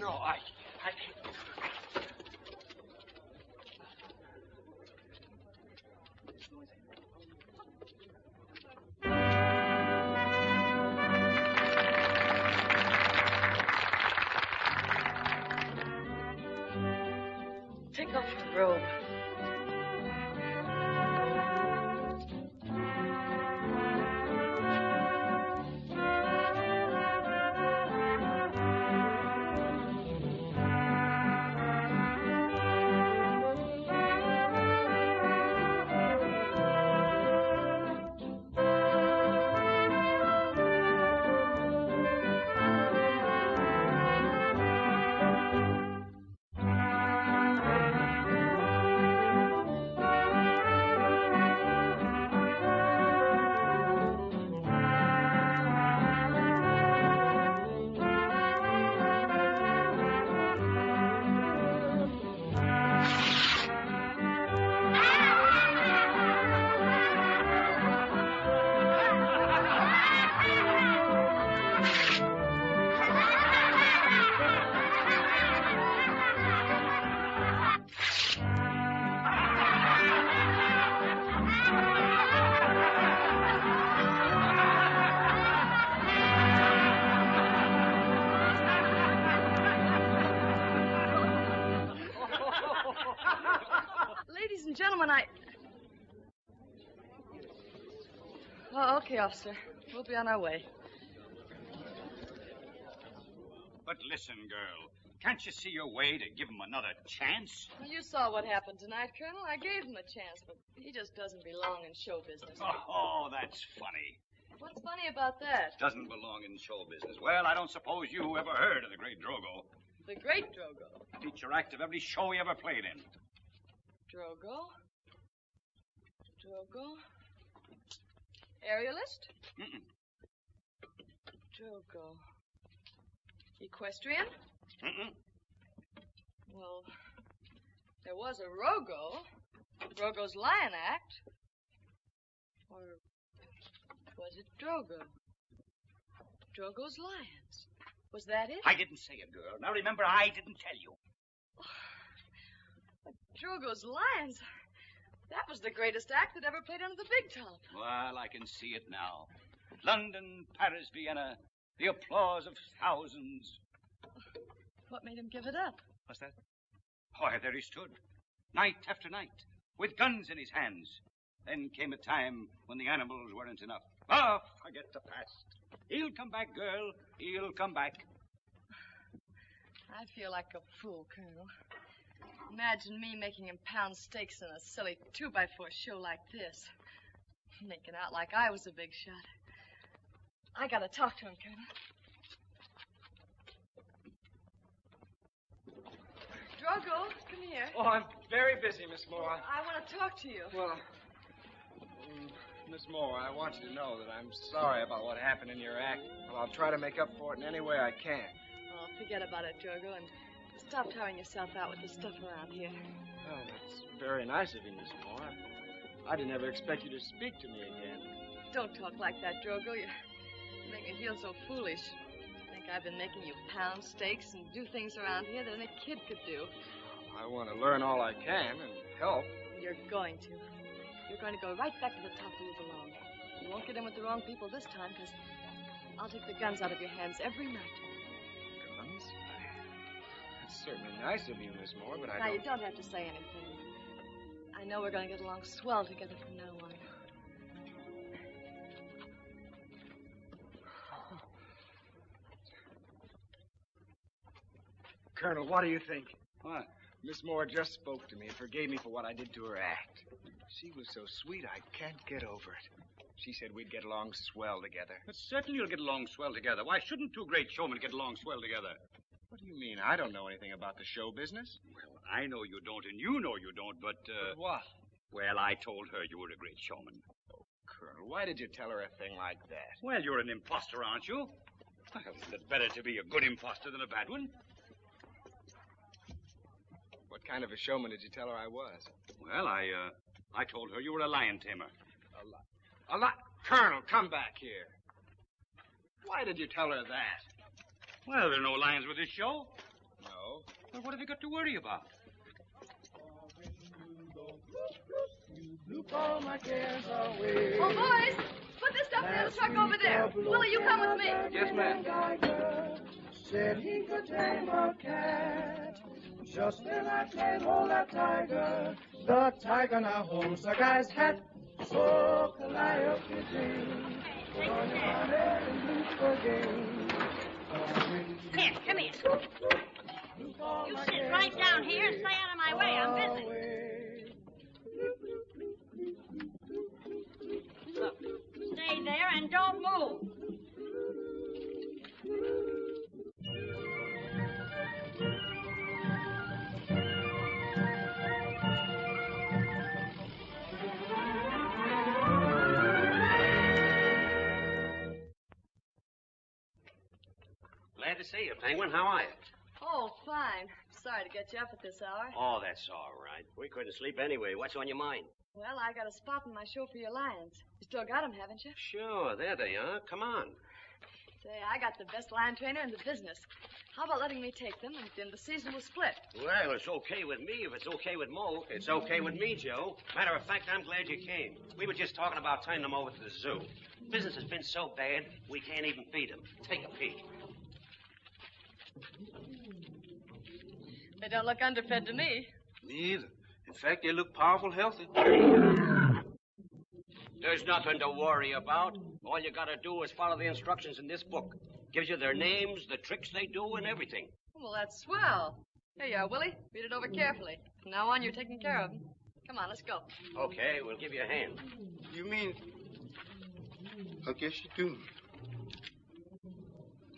No, I... Take off your robe. Ladies and gentlemen, Oh, okay, officer. We'll be on our way. But listen, girl. Can't you see your way to give him another chance? Well, you saw what happened tonight, Colonel. I gave him a chance, but he just doesn't belong in show business. Oh, that's funny. What's funny about that? Doesn't belong in show business. Well, I don't suppose you ever heard of the great Drogo. The great Drogo. Feature act of every show he ever played in. Drogo? Drogo? Aerialist? Mm-mm. Drogo. Equestrian? Mm-mm. Well, there was a Rogo. Drogo's Lion Act. Or was it Drogo? Drogo's Lions. Was that it? I didn't say it, girl. Now remember, I didn't tell you. But Drogo's Lions. That was the greatest act that ever played under the big top. Well, I can see it now. London, Paris, Vienna, the applause of thousands. What made him give it up? What's that? Why, there he stood, night after night, with guns in his hands. Then came a time when the animals weren't enough. Ah, forget the past. He'll come back, girl. He'll come back. I feel like a fool, Colonel. Imagine me making him pound steaks in a silly 2x4 show like this. Making out like I was a big shot. I gotta talk to him, Colonel. Drogo, come here. Oh, I'm very busy, Miss Moore. I want to talk to you. Well, Miss Moore, I want you to know that I'm sorry about what happened in your act. Well, I'll try to make up for it in any way I can. Oh, forget about it, Drogo, and stop tiring yourself out with the stuff around here. Oh, that's very nice of you, Miss Moore. I didn't ever expect you to speak to me again. Don't talk like that, Drogo. You make me feel so foolish. I think I've been making you pound steaks and do things around here that any kid could do. I want to learn all I can and help. You're going to. You're going to go right back to the top where you belong. You won't get in with the wrong people this time, because I'll take the guns out of your hands every night. Guns? That's certainly nice of you, Miss Moore, but Now, you don't have to say anything. I know we're going to get along swell together from now on. Colonel, what do you think? What? Miss Moore just spoke to me and forgave me for what I did to her act. She was so sweet, I can't get over it. She said we'd get along swell together. But certainly you'll get along swell together. Why shouldn't two great showmen get along swell together? What do you mean? I don't know anything about the show business. Well, I know you don't, and you know you don't, but, What? Well, I told her you were a great showman. Oh, Colonel, why did you tell her a thing like that? Well, you're an imposter, aren't you? Well, isn't it better to be a good imposter than a bad one? What kind of a showman did you tell her I was? Well, I told her you were a lion tamer. A lot. Colonel, come back here. Why did you tell her that? Well, there are no lions with this show. No. Well, what have you got to worry about? All my cares away. Oh, boys, put this stuff in the truck over there. Willie, you come with me. Yes, ma'am. Said he could tame a cat. Just then I can't hold that tiger. The tiger now holds the guy's hat. So Calliope Jane, put on your bonnet and boots for game. Here, come here. You sit right down here and stay out of my way. I'm busy. Look, stay there and don't move. Glad to see you, Penguin. How are you? Oh, fine. Sorry to get you up at this hour. Oh, that's all right. We couldn't sleep anyway. What's on your mind? Well, I got a spot in my show for your lions. You still got them, haven't you? Sure, there they are. Come on. Say, I got the best lion trainer in the business. How about letting me take them, and then the season will split? Well, it's okay with me if it's okay with Mo. It's okay with me, Joe. Matter of fact, I'm glad you came. We were just talking about turning them over to the zoo. Business has been so bad, we can't even feed them. Take a peek. They don't look underfed to me. Me either. In fact, they look powerful healthy. There's nothing to worry about. All you gotta do is follow the instructions in this book. Gives you their names, the tricks they do, and everything. Well, that's swell. Here you are, Willie. Read it over carefully. From now on, you're taking care of them. Come on, let's go. Okay, we'll give you a hand. You mean I guess you do.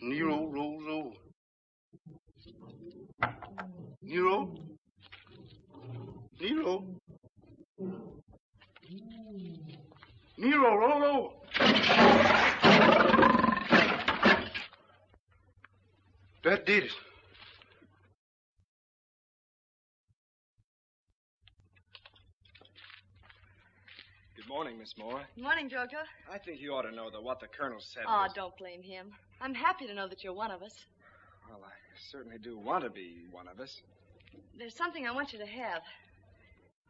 Nero rolls over. Nero? Nero? Nero, roll over. That did it. Good morning, Miss Moore. Morning, Drogo. I think you ought to know that what the colonel said Oh, was... don't blame him. I'm happy to know that you're one of us. Well, I certainly do want to be one of us. There's something I want you to have.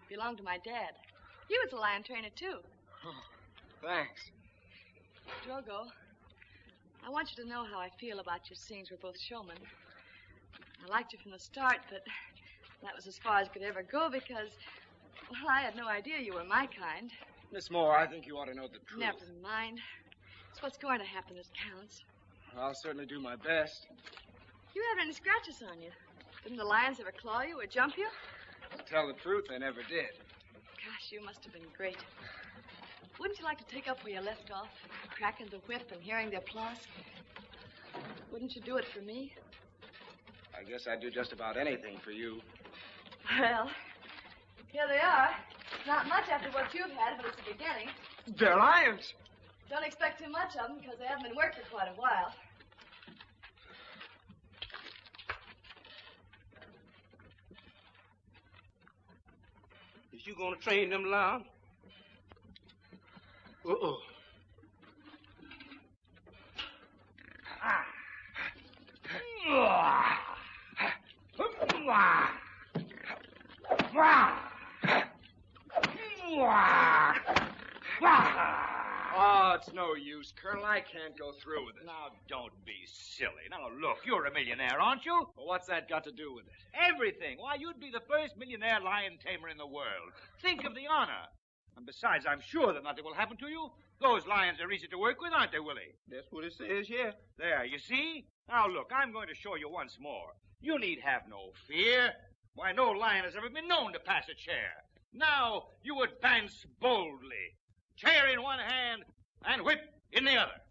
It belonged to my dad. He was a lion trainer, too. Oh, thanks. Drogo, I want you to know how I feel about your scenes with both showmen. I liked you from the start, but that was as far as could ever go because, well, I had no idea you were my kind. Miss Moore, I think you ought to know the truth. Never mind. It's what's going to happen that counts. I'll certainly do my best. You haven't any scratches on you. Didn't the lions ever claw you or jump you? To tell the truth, they never did. Gosh, you must have been great. Wouldn't you like to take up where you left off? Cracking the whip and hearing the applause? Wouldn't you do it for me? I guess I'd do just about anything for you. Well, here they are. Not much after what you've had, but it's the beginning. They're lions. Don't expect too much of them because they haven't been worked for quite a while. Is you gonna train them lions? Uh-oh. Oh, it's no use, Colonel. I can't go through with it. Now, don't be silly. Now, look, you're a millionaire, aren't you? Well, what's that got to do with it? Everything. Why, you'd be the first millionaire lion tamer in the world. Think of the honor. And besides, I'm sure that nothing will happen to you. Those lions are easy to work with, aren't they, Willie? That's what it says here. There, you see? Now, look, I'm going to show you once more. You need have no fear. Why, no lion has ever been known to pass a chair. Now, you advance boldly. Chair in one hand and whip in the other.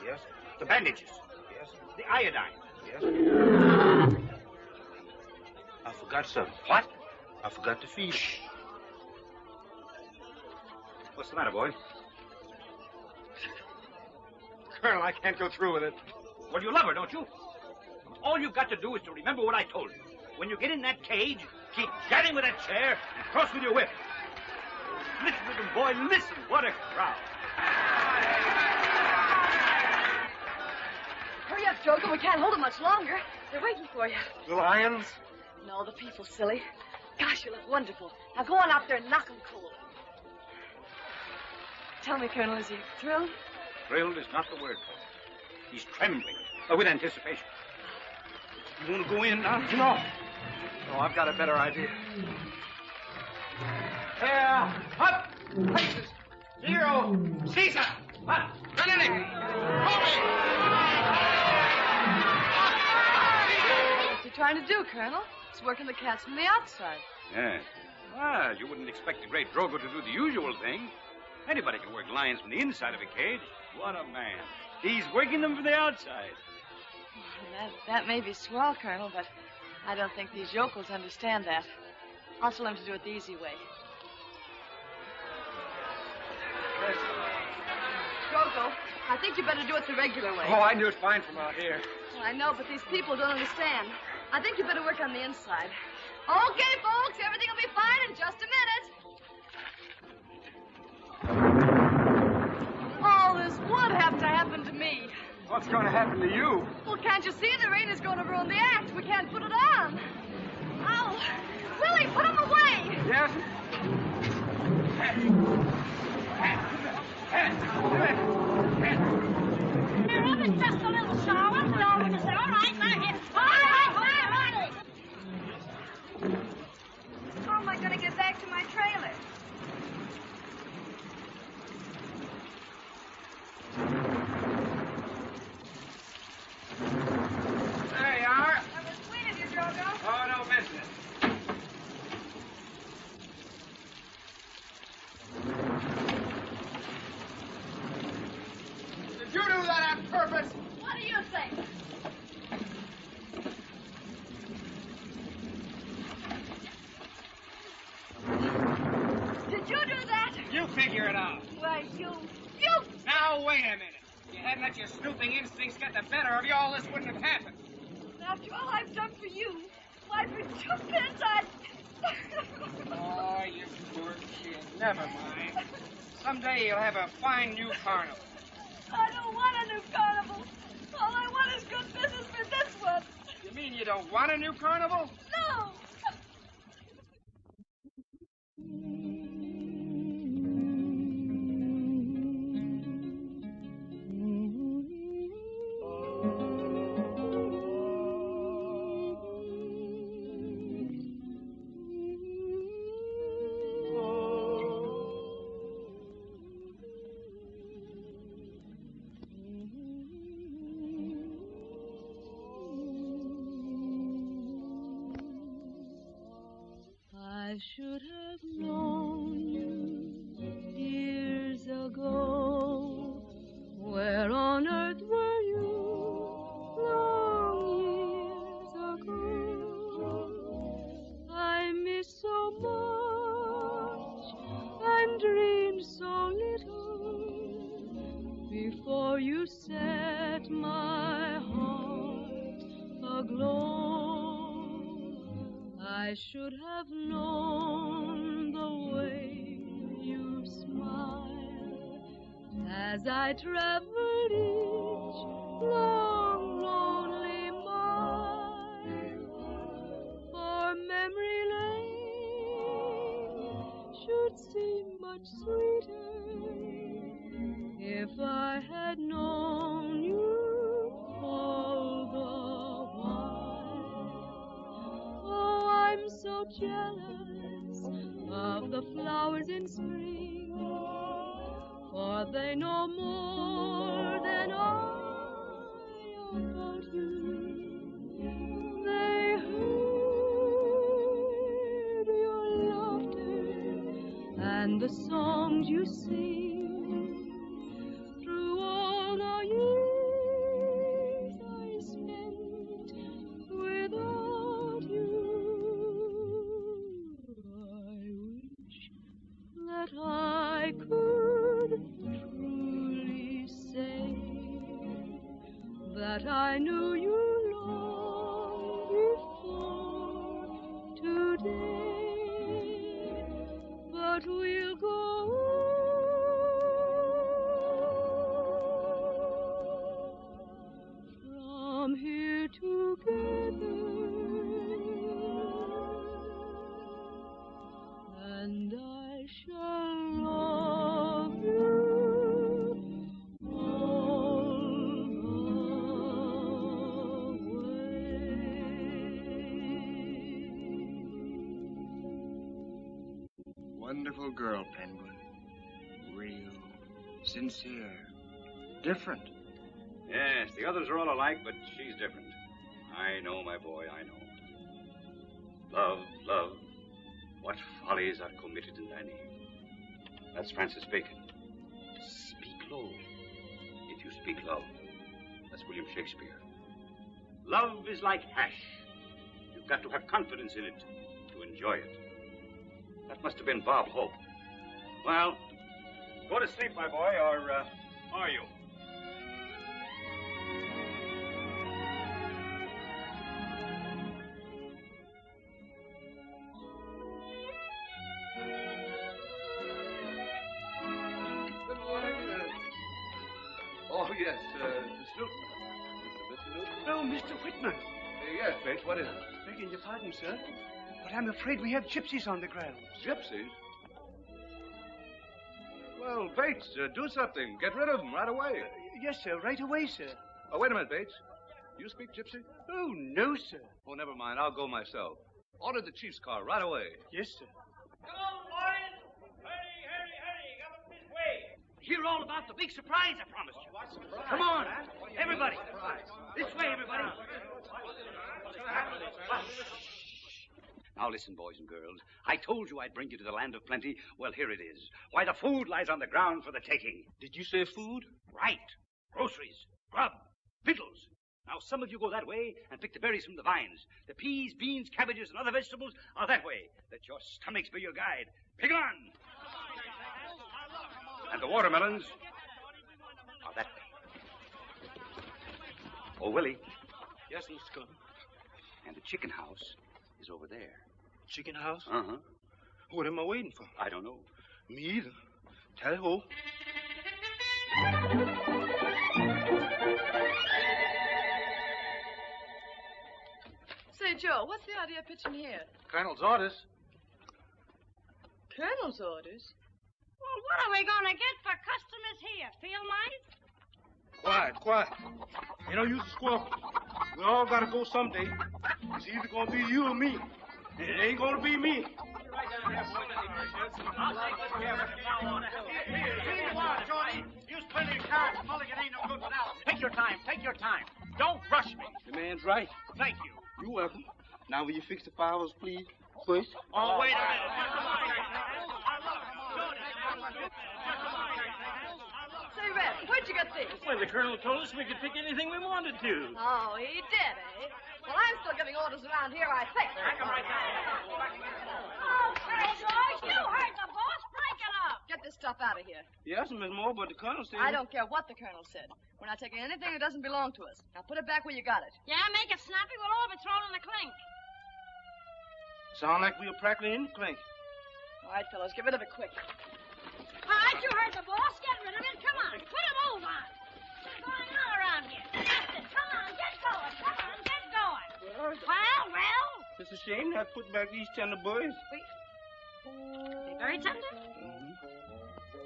Yes. The bandages. Yes. The iodine. Yes. I forgot something. What? I forgot to feed her. What's the matter, boy? Colonel, I can't go through with it. Well, you love her, don't you? All you've got to do is to remember what I told you. When you get in that cage, keep jabbing with that chair and cross with your whip. Listen to them, boy. Listen. What a crowd. Hurry up, Drogo. We can't hold it much longer. They're waiting for you. The lions? No, the people, silly. Gosh, you look wonderful. Now go on out there and knock them cool. Tell me, Colonel, is he thrilled? Thrilled is not the word for it. He's trembling with anticipation. You want to go in now? No. No, I've got a better idea. Up! Places! 0! Caesar! Up! Tonic! What's he trying to do, Colonel? He's working the cats from the outside. Yes. Well, you wouldn't expect the great Drogo to do the usual thing. Anybody can work lions from the inside of a cage. What a man. He's working them from the outside. That may be swell, Colonel, but I don't think these yokels understand that. I'll tell them to do it the easy way. Drogo, I think you better do it the regular way. Oh, I do it fine from out here. Well, I know, but these people don't understand. I think you better work on the inside. Okay, folks, everything will be fine in just a minute. All this would have to happen to me. What's going to happen to you? Well, can't you see the rain is going to ruin the act? We can't put it on. Ow! Willie, put him away! Yes? Here, it was just a little shower. It's all right, now here. All right. How am I going to get back to my trailer? There you are. I was waiting you, Drogo. Oh, no business. Did you do that on purpose? What do you think? Did you do that? You figure it out. Why, you... Now, wait a minute. If you hadn't let your snooping instincts get the better of you, all this wouldn't have happened. After all I've done for you, why, for 2 pence I'd... Oh, you poor kid. Never mind. Someday you'll have a fine new carnival. I don't want a new carnival. All I want is good business for this one. You mean you don't want a new carnival? No. I should have known you years ago. Where on earth were you long years ago? I miss so much and dreamed so little before you set my heart aglow. I should have known the way you smile as I traveled each long, lonely mile. For memory lane should seem much sweeter if I had known you all the while. Oh, I'm so jealous of the flowers in spring, for they know more than I about you. They heard your laughter and the songs you sing through all the years I spent without you. I wish that I could truly say that I knew you long before today, but we'll go from here together, and I shall love you all the way. Wonderful girl, Penguin. Real, sincere, different. Yes, the others are all alike, but she's different. I know, my boy, I know. Love, love, what follies are committed in thy name. That's Francis Bacon. Speak low. If you speak love, that's William Shakespeare. Love is like hash. You've got to have confidence in it to enjoy it. That must have been Bob Hope. Well, go to sleep, my boy, or are you? Good morning. Oh, yes, Mr. Newton. Mr. Newton? Oh, Mr. Whitman. Yes, Bates, what is it? Begging your pardon, sir. But I'm afraid we have gypsies on the grounds. Gypsies? Well, Bates, do something. Get rid of them right away. Yes, sir. Right away, sir. Oh, wait a minute, Bates. You speak gypsy? Oh, no, sir. Oh, never mind. I'll go myself. Order the chief's car right away. Yes, sir. Come on, boys. Hurry. Come up this way. Hear all about the big surprise I promised you. Come on, everybody. This way, everybody. Now listen, boys and girls. I told you I'd bring you to the land of plenty. Well, here it is. Why, the food lies on the ground for the taking. Did you say food? Right. Groceries, grub, victuals. Now, some of you go that way and pick the berries from the vines. The peas, beans, cabbages, and other vegetables are that way. Let your stomachs be your guide. Pick on! And the watermelons are that way. Oh, Willie. Yes, Mr. Cullen. And the chicken house is over there. Chicken house? Uh-huh. What am I waiting for? I don't know. Me either. Tally-ho. Say, Joe, what's the idea of pitching here? Colonel's orders. Colonel's orders? Well, what are we going to get for customers here? Field mice? Quiet. Ain't no use to squawk. We all gotta go someday. It's either gonna be you or me. And it ain't gonna be me. Use plenty of cards. Mulligan ain't no good without. Take your time. Don't rush me. The man's right. Thank you. You're welcome. Now, will you fix the flowers, please? First. Oh, wait a minute. Say, Red, where'd you get these? Well, the colonel told us we could pick anything we wanted to. Oh, he did, eh? Well, I'm still giving orders around here, I think. Oh, George, you heard the boss. Break it up. Get this stuff out of here. Yes, Miss Moore, but the colonel said... I don't care what the colonel said. We're not taking anything that doesn't belong to us. Now put it back where you got it. Yeah, make it snappy. We'll all be thrown in the clink. Sound like we were practically in the clink. All right, fellows, get rid of it quick. All right, you heard the boss. Get rid of it. Come on. Put a move on. What's going on around here? That's it. Come on, get going. Well. It's a shame not put back these tender boys. They very tender?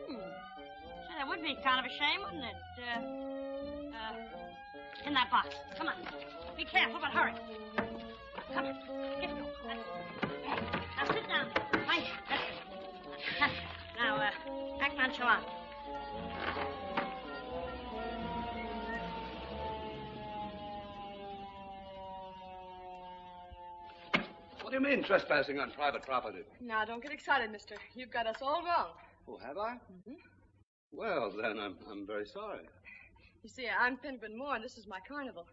Say, that would be kind of a shame, wouldn't it? In that box. Come on. Be careful, but hurry. Come on. Get going. Hey, now sit down there. Right. Now, act nonchalant. What do you mean, trespassing on private property? Now, don't get excited, mister. You've got us all wrong. Oh, have I? Mm-hmm. Well, then, I'm very sorry. You see, I'm Penguin Moore, and this is my carnival.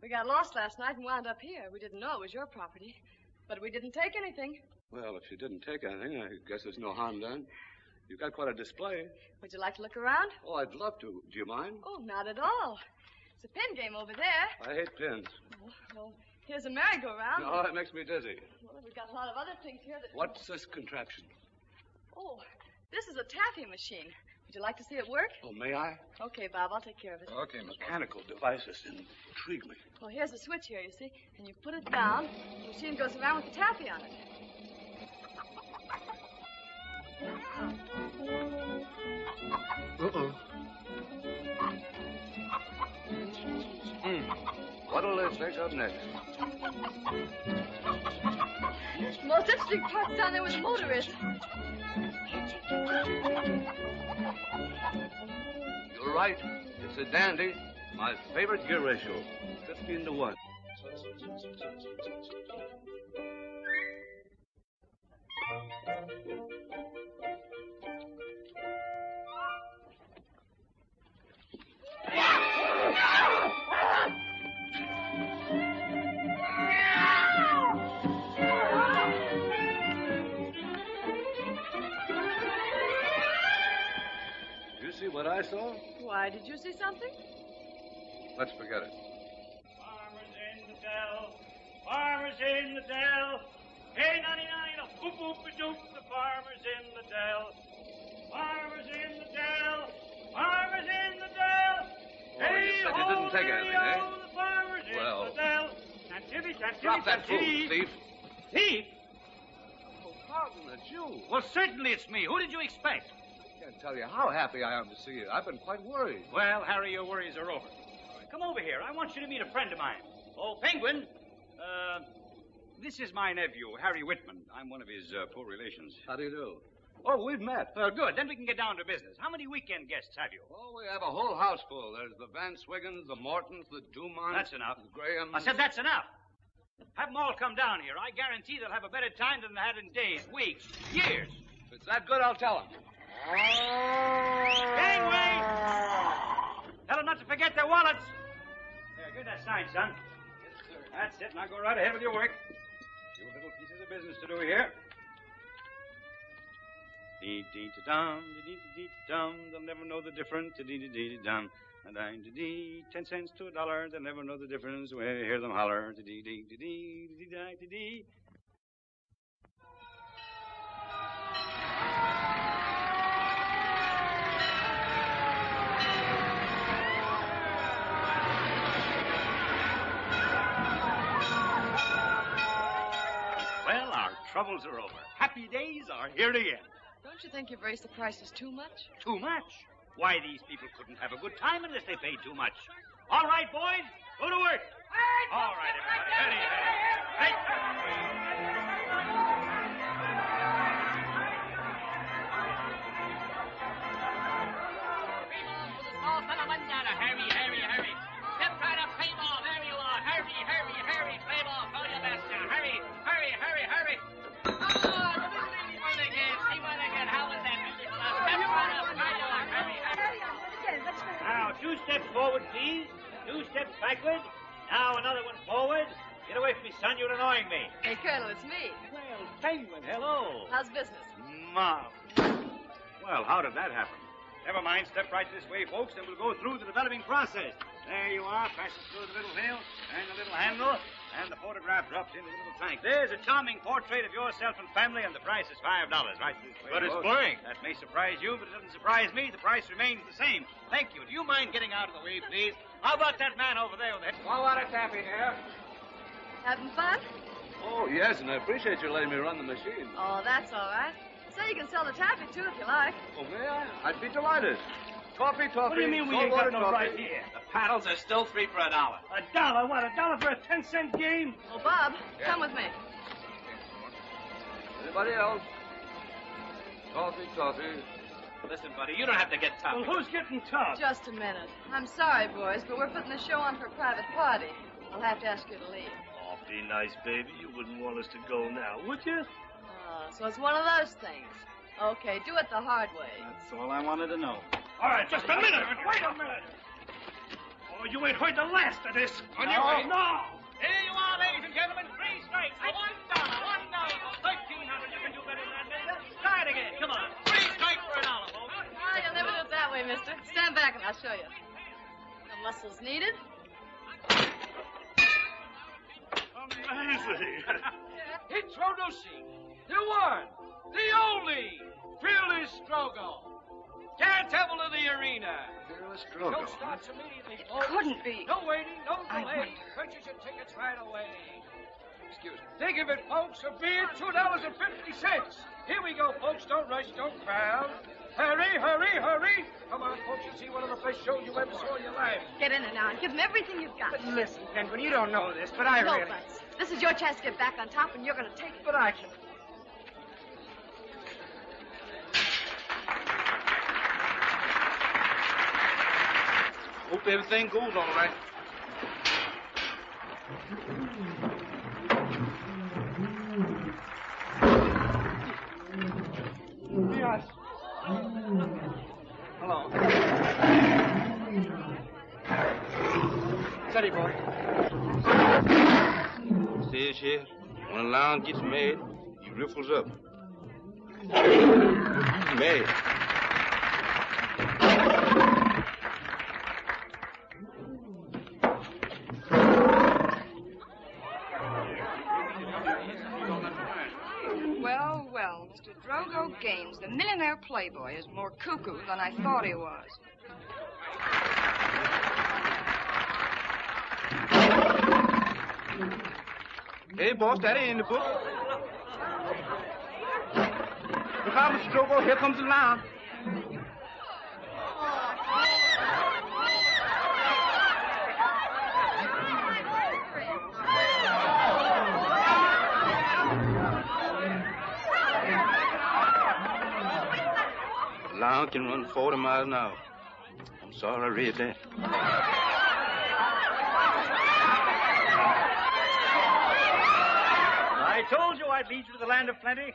We got lost last night and wound up here. We didn't know it was your property, but we didn't take anything. Well, if you didn't take anything, I guess there's no harm done. You've got quite a display. Would you like to look around? Oh, I'd love to. Do you mind? Oh, not at all. It's a pin game over there. I hate pins. Well, here's a merry-go-round. No, that makes me dizzy. Well, we've got a lot of other things here that... What's this contraption? Oh, this is a taffy machine. Would you like to see it work? Oh, may I? Okay, Bob, I'll take care of it. Okay, mechanical devices intrigue me. Well, here's a switch here, you see, and you put it down, the machine goes around with the taffy on it. Uh-oh. What'll they take up next? The most interesting part's down there where the motor is. You're right. It's a dandy. My favorite gear ratio, 15-1. What I saw? Why, did you see something? Let's forget it. Farmers in the dell. Farmers in the dell. Hey, 99, boop, boop, doop. The farmers in the dell. Farmers in the dell. Farmers in the dell. Oh, you said you didn't take anything, eh? The farmers in the dell. Drop that food, thief. Thief? it's you. Well, certainly it's me. Who did you expect? I can't tell you how happy I am to see you. I've been quite worried. Well, Harry, your worries are over. Come over here. I want you to meet a friend of mine. Oh, Penguin. This is my nephew, Harry Whitman. I'm one of his poor relations. How do you do? Oh, we've met. Good. Then we can get down to business. How many weekend guests have you? Oh, we have a whole house full. There's the Van Swiggins, the Mortons, the Dumont. That's enough. The Grahams. I said that's enough. Have them all come down here. I guarantee they'll have a better time than they had in days, weeks, years. If it's that good, I'll tell them. Gangway! Tell them not to forget their wallets. Here, give that sign, son. Yes, sir. That's it. Now go right ahead with your work. Few little pieces of business to do here. Dee-dee-da-dum, dee-dee-dee-dum, they'll never know the difference, dee-dee-dee-dum. And I'm dee 10 cents to $1, they'll never know the difference when you hear them holler, dee-dee-dee-dee-dee-dee-dee. Well, our troubles are over. Happy days are here again. Don't you think you've raised the prices too much? Too much? Why, these people couldn't have a good time unless they paid too much. All right, boys, go to work. All right, everybody. Hey. Hurry. Step right up, play ball. There you are. Hurry. Play ball. Call your best now. Hurry. Oh, see one again. How was that, Mr. Club? Step right up. Hurry. Now, 2 steps forward, please. 2 steps backward. Now, another one forward. Get away from me, son. You're annoying me. Hey, Colonel, it's me. Well, Penguin, hello. How's business? Mom. Well, how did that happen? Never mind. Step right this way, folks, and we'll go through the developing process. There you are. Pass it through the little wheel and the little handle, and the photograph drops into the little tank. There's a charming portrait of yourself and family, and the price is $5. Right this way. But it's folks. blank. That may surprise you, but it doesn't surprise me. The price remains the same. Thank you. Do you mind getting out of the way, please? How about that man over there with the... One water taffy here. Having fun? Oh, yes, and I appreciate you letting me run the machine. Oh, that's all right. Say you can sell the taffy, too, if you like. Oh, may I? I'd be delighted. Toffee. What do you mean we ain't got no right here? The paddles are still 3 for $1. $1? What, $1 for a 10-cent game? Well, Bob, come with me. Anybody else? Toffee. Listen, buddy, you don't have to get tough. Well, who's getting tough? Just a minute. I'm sorry, boys, but we're putting the show on for a private party. I'll have to ask you to leave. Oh, be nice, baby. You wouldn't want us to go now, would you? So it's one of those things. Okay, do it the hard way. That's all I wanted to know. All right, just a minute. Wait a minute. Oh, you ain't heard the last of this. On your way. No. Here you are, ladies and gentlemen. 3 strikes for $1. $1. 1,300. You can do better than that, baby. Try it again. Come on. 3 strikes for $1, folks. Oh, you'll never do it that way, mister. Stand back and I'll show you. No muscles needed. Amazing. Introducing the one, the only, fearless Drogo. Daredevil of the arena. Fearless Show Drogo. starts immediately, It folks. couldn't be. No waiting, no I delay. wonder. Purchase your tickets right away. Excuse me. Think of it, folks. A beer, $2.50. Here we go, folks. Don't rush, don't crowd. Hurry. Come on, folks. You see one of the best shows you ever saw in your life. Get in there now and give them everything you've got. But listen, Penguin, you don't know this, but I no, really... Butts. This is your chance to get back on top, and you're going to take it. But I can... Hope everything goes all right. Yes. Hello. Steady, boy. Says here, when a lion gets mad, he riffles up. Mad. Well, Mr. Drogo Gaines, the millionaire playboy, is more cuckoo than I thought he was. Hey, boss, that ain't in the book. Look out, Mr. Drogo. Here comes the lion. The lion can run 40 miles an hour. I'm sorry I read that. I told you I'd lead you to the land of plenty.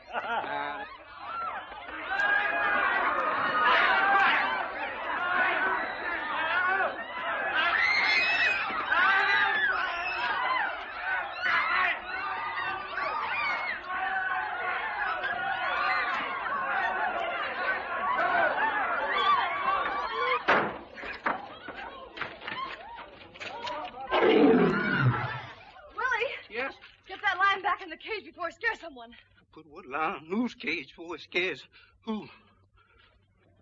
Back in the cage before it scares someone. Put what lion? Whose cage before it scares? Who?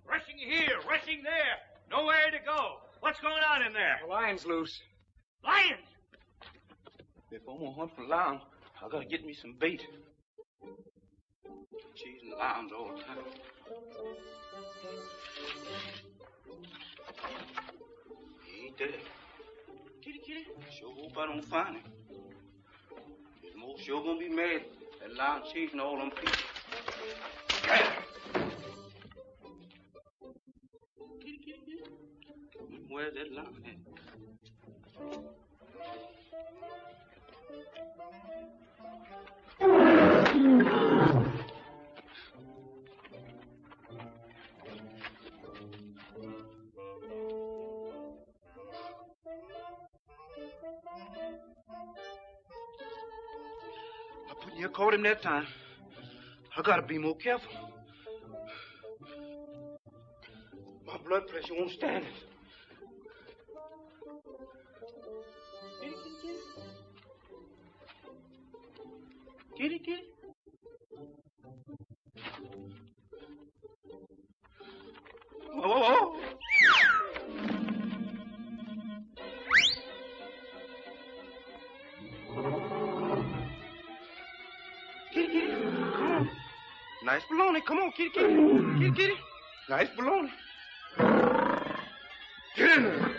Rushing here, rushing there. Nowhere to go. What's going on in there? The lion's loose. Lions? If I'm gonna hunt for lions, I gotta get me some bait. Chasing lions all the time. He ain't there. Kitty, kitty. Sure hope I don't find him. Sure gonna be mad that lion chasing all them people. Kitty, kitty, kitty. Where's that lion at? You caught him that time. I gotta be more careful. My blood pressure won't stand it. Kitty, kitty. Whoa, whoa, whoa. Kitty, kitty, come on. Nice bologna. Come on, kitty, kitty. Kitty, kitty. Nice bologna. Get in there.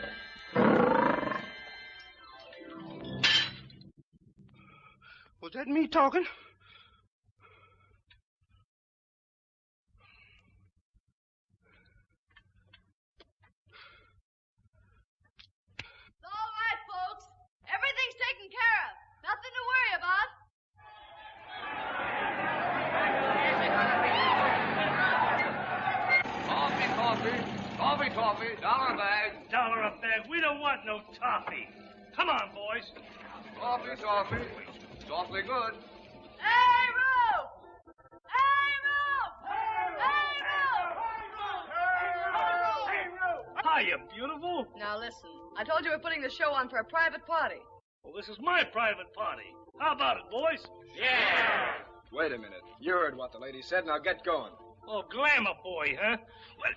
Was that me talking? It's all right, folks. Everything's taken care of. Nothing to worry about. Toffee, $1 a bag. $1 a bag. We don't want no toffee. Come on, boys. Toffee. It's awfully good. Hey, Roo! Hey, Roo! Hiya, beautiful. Now listen, I told you we're putting the show on for a private party. Well, this is my private party. How about it, boys? Yeah. Wait a minute. You heard what the lady said. Now get going. Oh, glamour boy, huh? Well,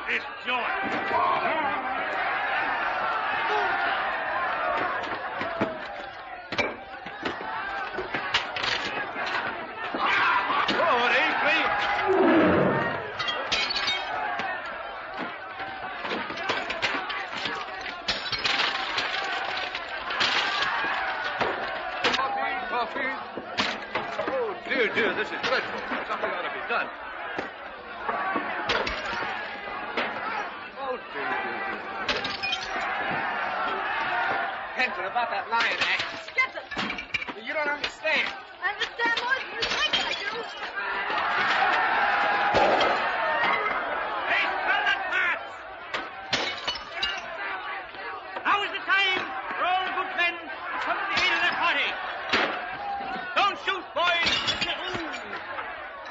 this joint. Oh, it ain't me. Coffee. Oh, dear, this is dreadful. Something ought to be done. Henson, about that lion act. Skipton! You don't understand. I understand more than you think I do. Hey, scarlet hats! Now is the time for all good men to come to the aid of their party. Don't shoot, boys.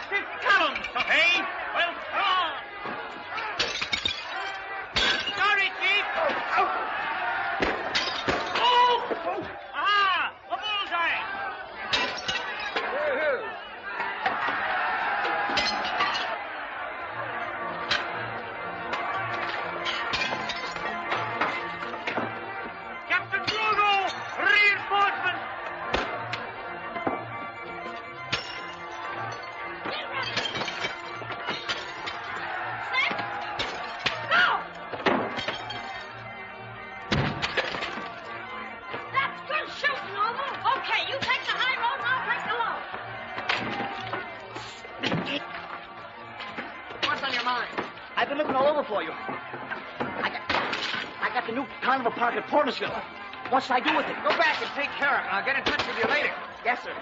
Stiff columns, hey? Well, come on. Sorry, Chief. for you. I got the new carnival park at Portersville. What should I do with it? Go back and take care of it. I'll get in touch with you later. Yes, sir.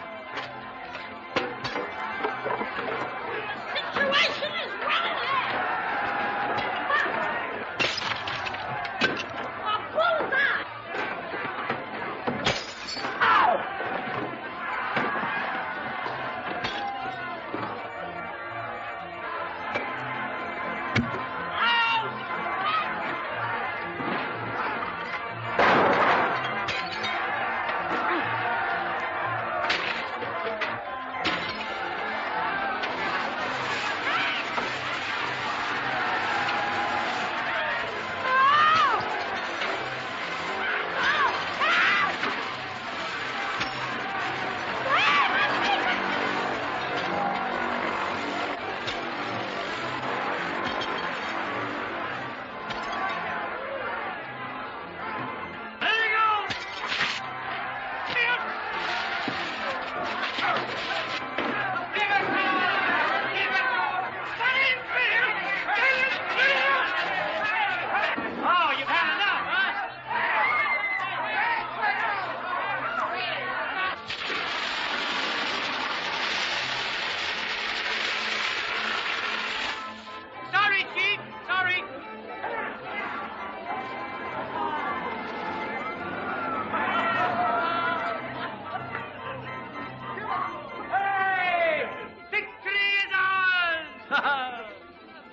Situation is running there. Oh, bullseye! Ow!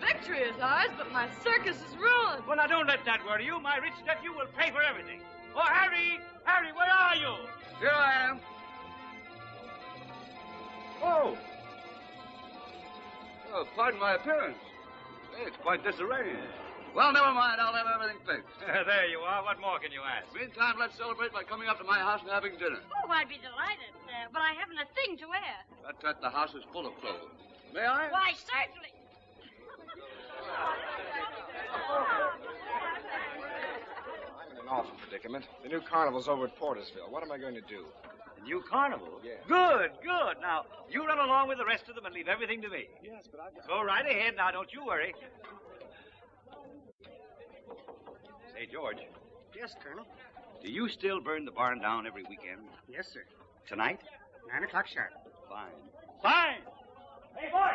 Victory is ours, but my circus is ruined. Well, now, don't let that worry you. My rich nephew will pay for everything. Oh, Harry! Harry, where are you? Here I am. Oh. Oh, pardon my appearance. Hey, it's quite disarranged. Well, never mind. I'll have everything fixed. There you are. What more can you ask? Meantime, let's celebrate by coming up to my house and having dinner. Oh, I'd be delighted, but I haven't a thing to wear. That the house is full of clothes. May I? Why, certainly. I'm in an awful predicament. The new carnival's over at Portersville. What am I going to do? The new carnival? Yeah. Good, good. Now, you run along with the rest of them and leave everything to me. Yes, but I've got... Go right ahead now. Don't you worry. Say, George, Yes, Colonel. do you still burn the barn down every weekend? Yes, sir. Tonight? 9 o'clock sharp. Fine. Fine! Hey, boy!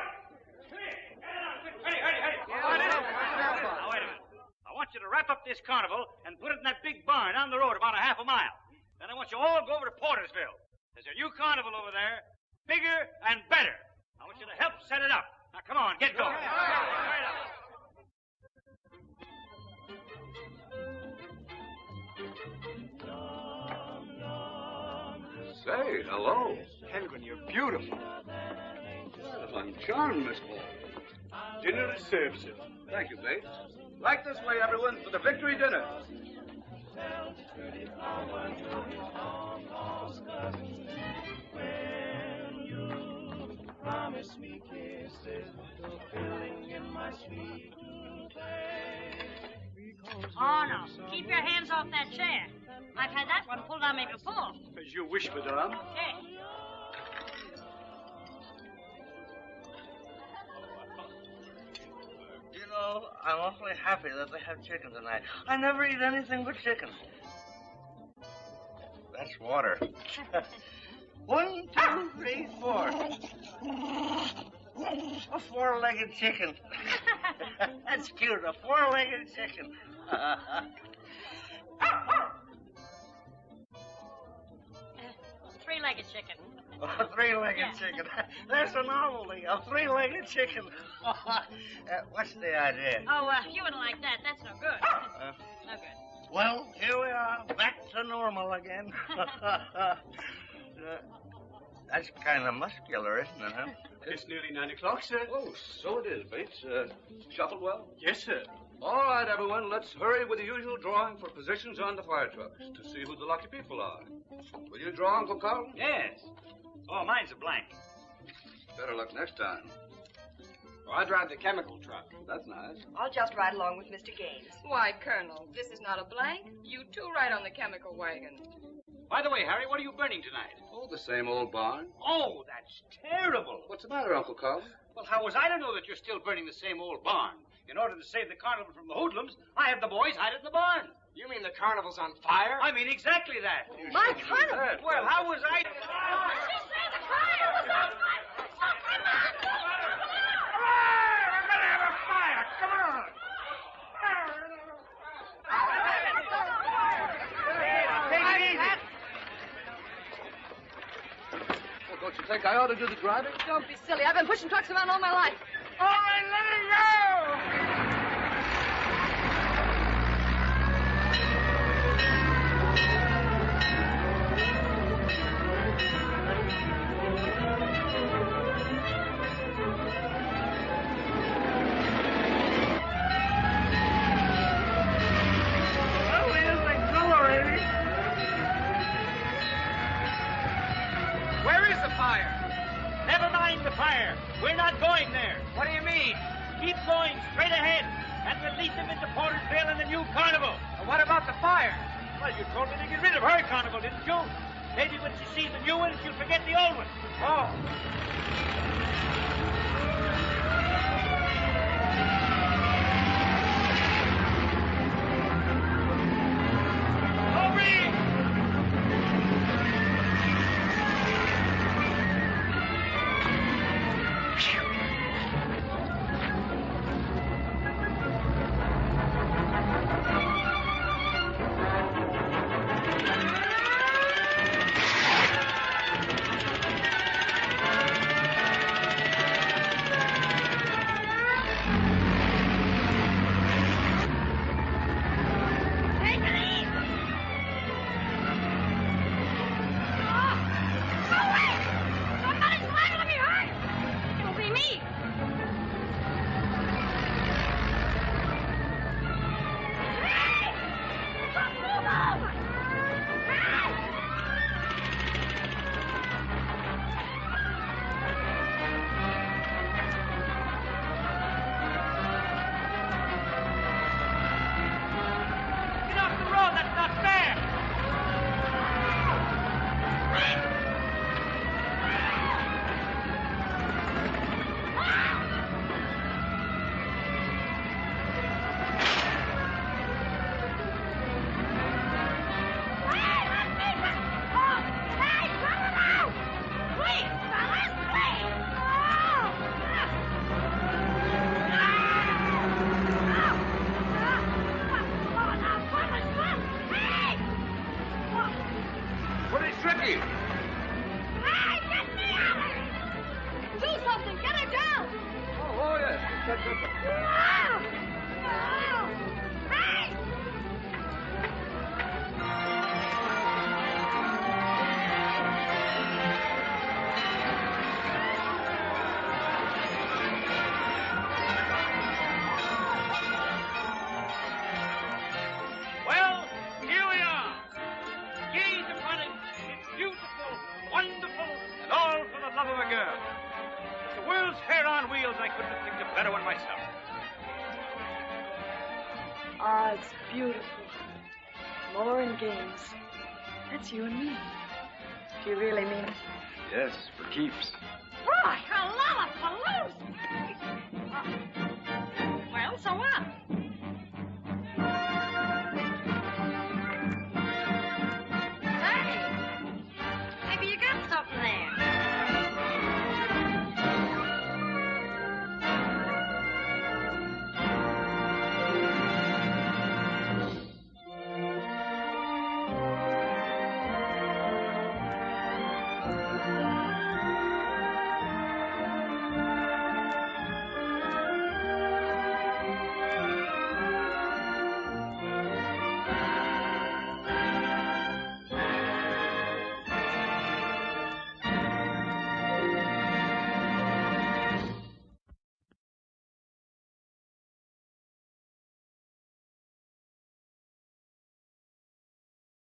Come here! Hurry! Now, wait a minute. I want you to wrap up this carnival and put it in that big barn down the road about a half a mile. Then I want you all to go over to Portersville. There's a new carnival over there, bigger and better. I want you to help set it up. Now, come on, get going. Hurry up. Say, hello. Penguin, you're beautiful. Well, I'm charmed, Miss Hall. Dinner is served, sir. Thank you, Bates. Right this way, everyone, for the victory dinner. Promise me kisses, fulfilling in my sweet Oh, no. Keep your hands off that chair. I've had that one pulled on me before. As you wish, madame. Okay. You know, I'm awfully happy that they have chicken tonight. I never eat anything but chicken. That's water. 1, 2, 3, 4. A four-legged chicken. That's cute, a four-legged chicken. Three-legged chicken. A three-legged chicken. There's a novelty, a three-legged chicken. What's the idea? Oh, you wouldn't like that. That's no good. No good. Well, here we are, back to normal again. That's kind of muscular, isn't it, huh? It's nearly 9 o'clock, sir. Oh, so it is, Bates. Shuffled well? Yes, sir. All right, everyone, let's hurry with the usual drawing for positions on the fire trucks to see who the lucky people are. Will you draw, Uncle Carl? Yes. Oh, mine's a blank. Better luck next time. Well, I drive the chemical truck. That's nice. I'll just ride along with Mr. Gaines. Why, Colonel, this is not a blank. You too ride on the chemical wagon. By the way, Harry, what are you burning tonight? Oh, the same old barn. Oh, that's terrible. What's the matter, Uncle Carl? Well, how was I to know that you're still burning the same old barn? In order to save the carnival from the hoodlums, I have the boys hide it in the barn. You mean the carnival's on fire? I mean exactly that. My carnival? Well, how was I... Don't you think I ought to do the driving? Don't be silly. I've been pushing trucks around all my life. All right, let it go! Never mind the fire. We're not going there. What do you mean? Keep going straight ahead, and we'll lead them into Portersville and the new carnival. And what about the fire? Well, you told me to get rid of her carnival, didn't you? Maybe when she sees the new one, she'll forget the old one. Oh. Ah, it's beautiful. More and games. That's you and me. Do you really mean it? Yes, for keeps. Why, hello,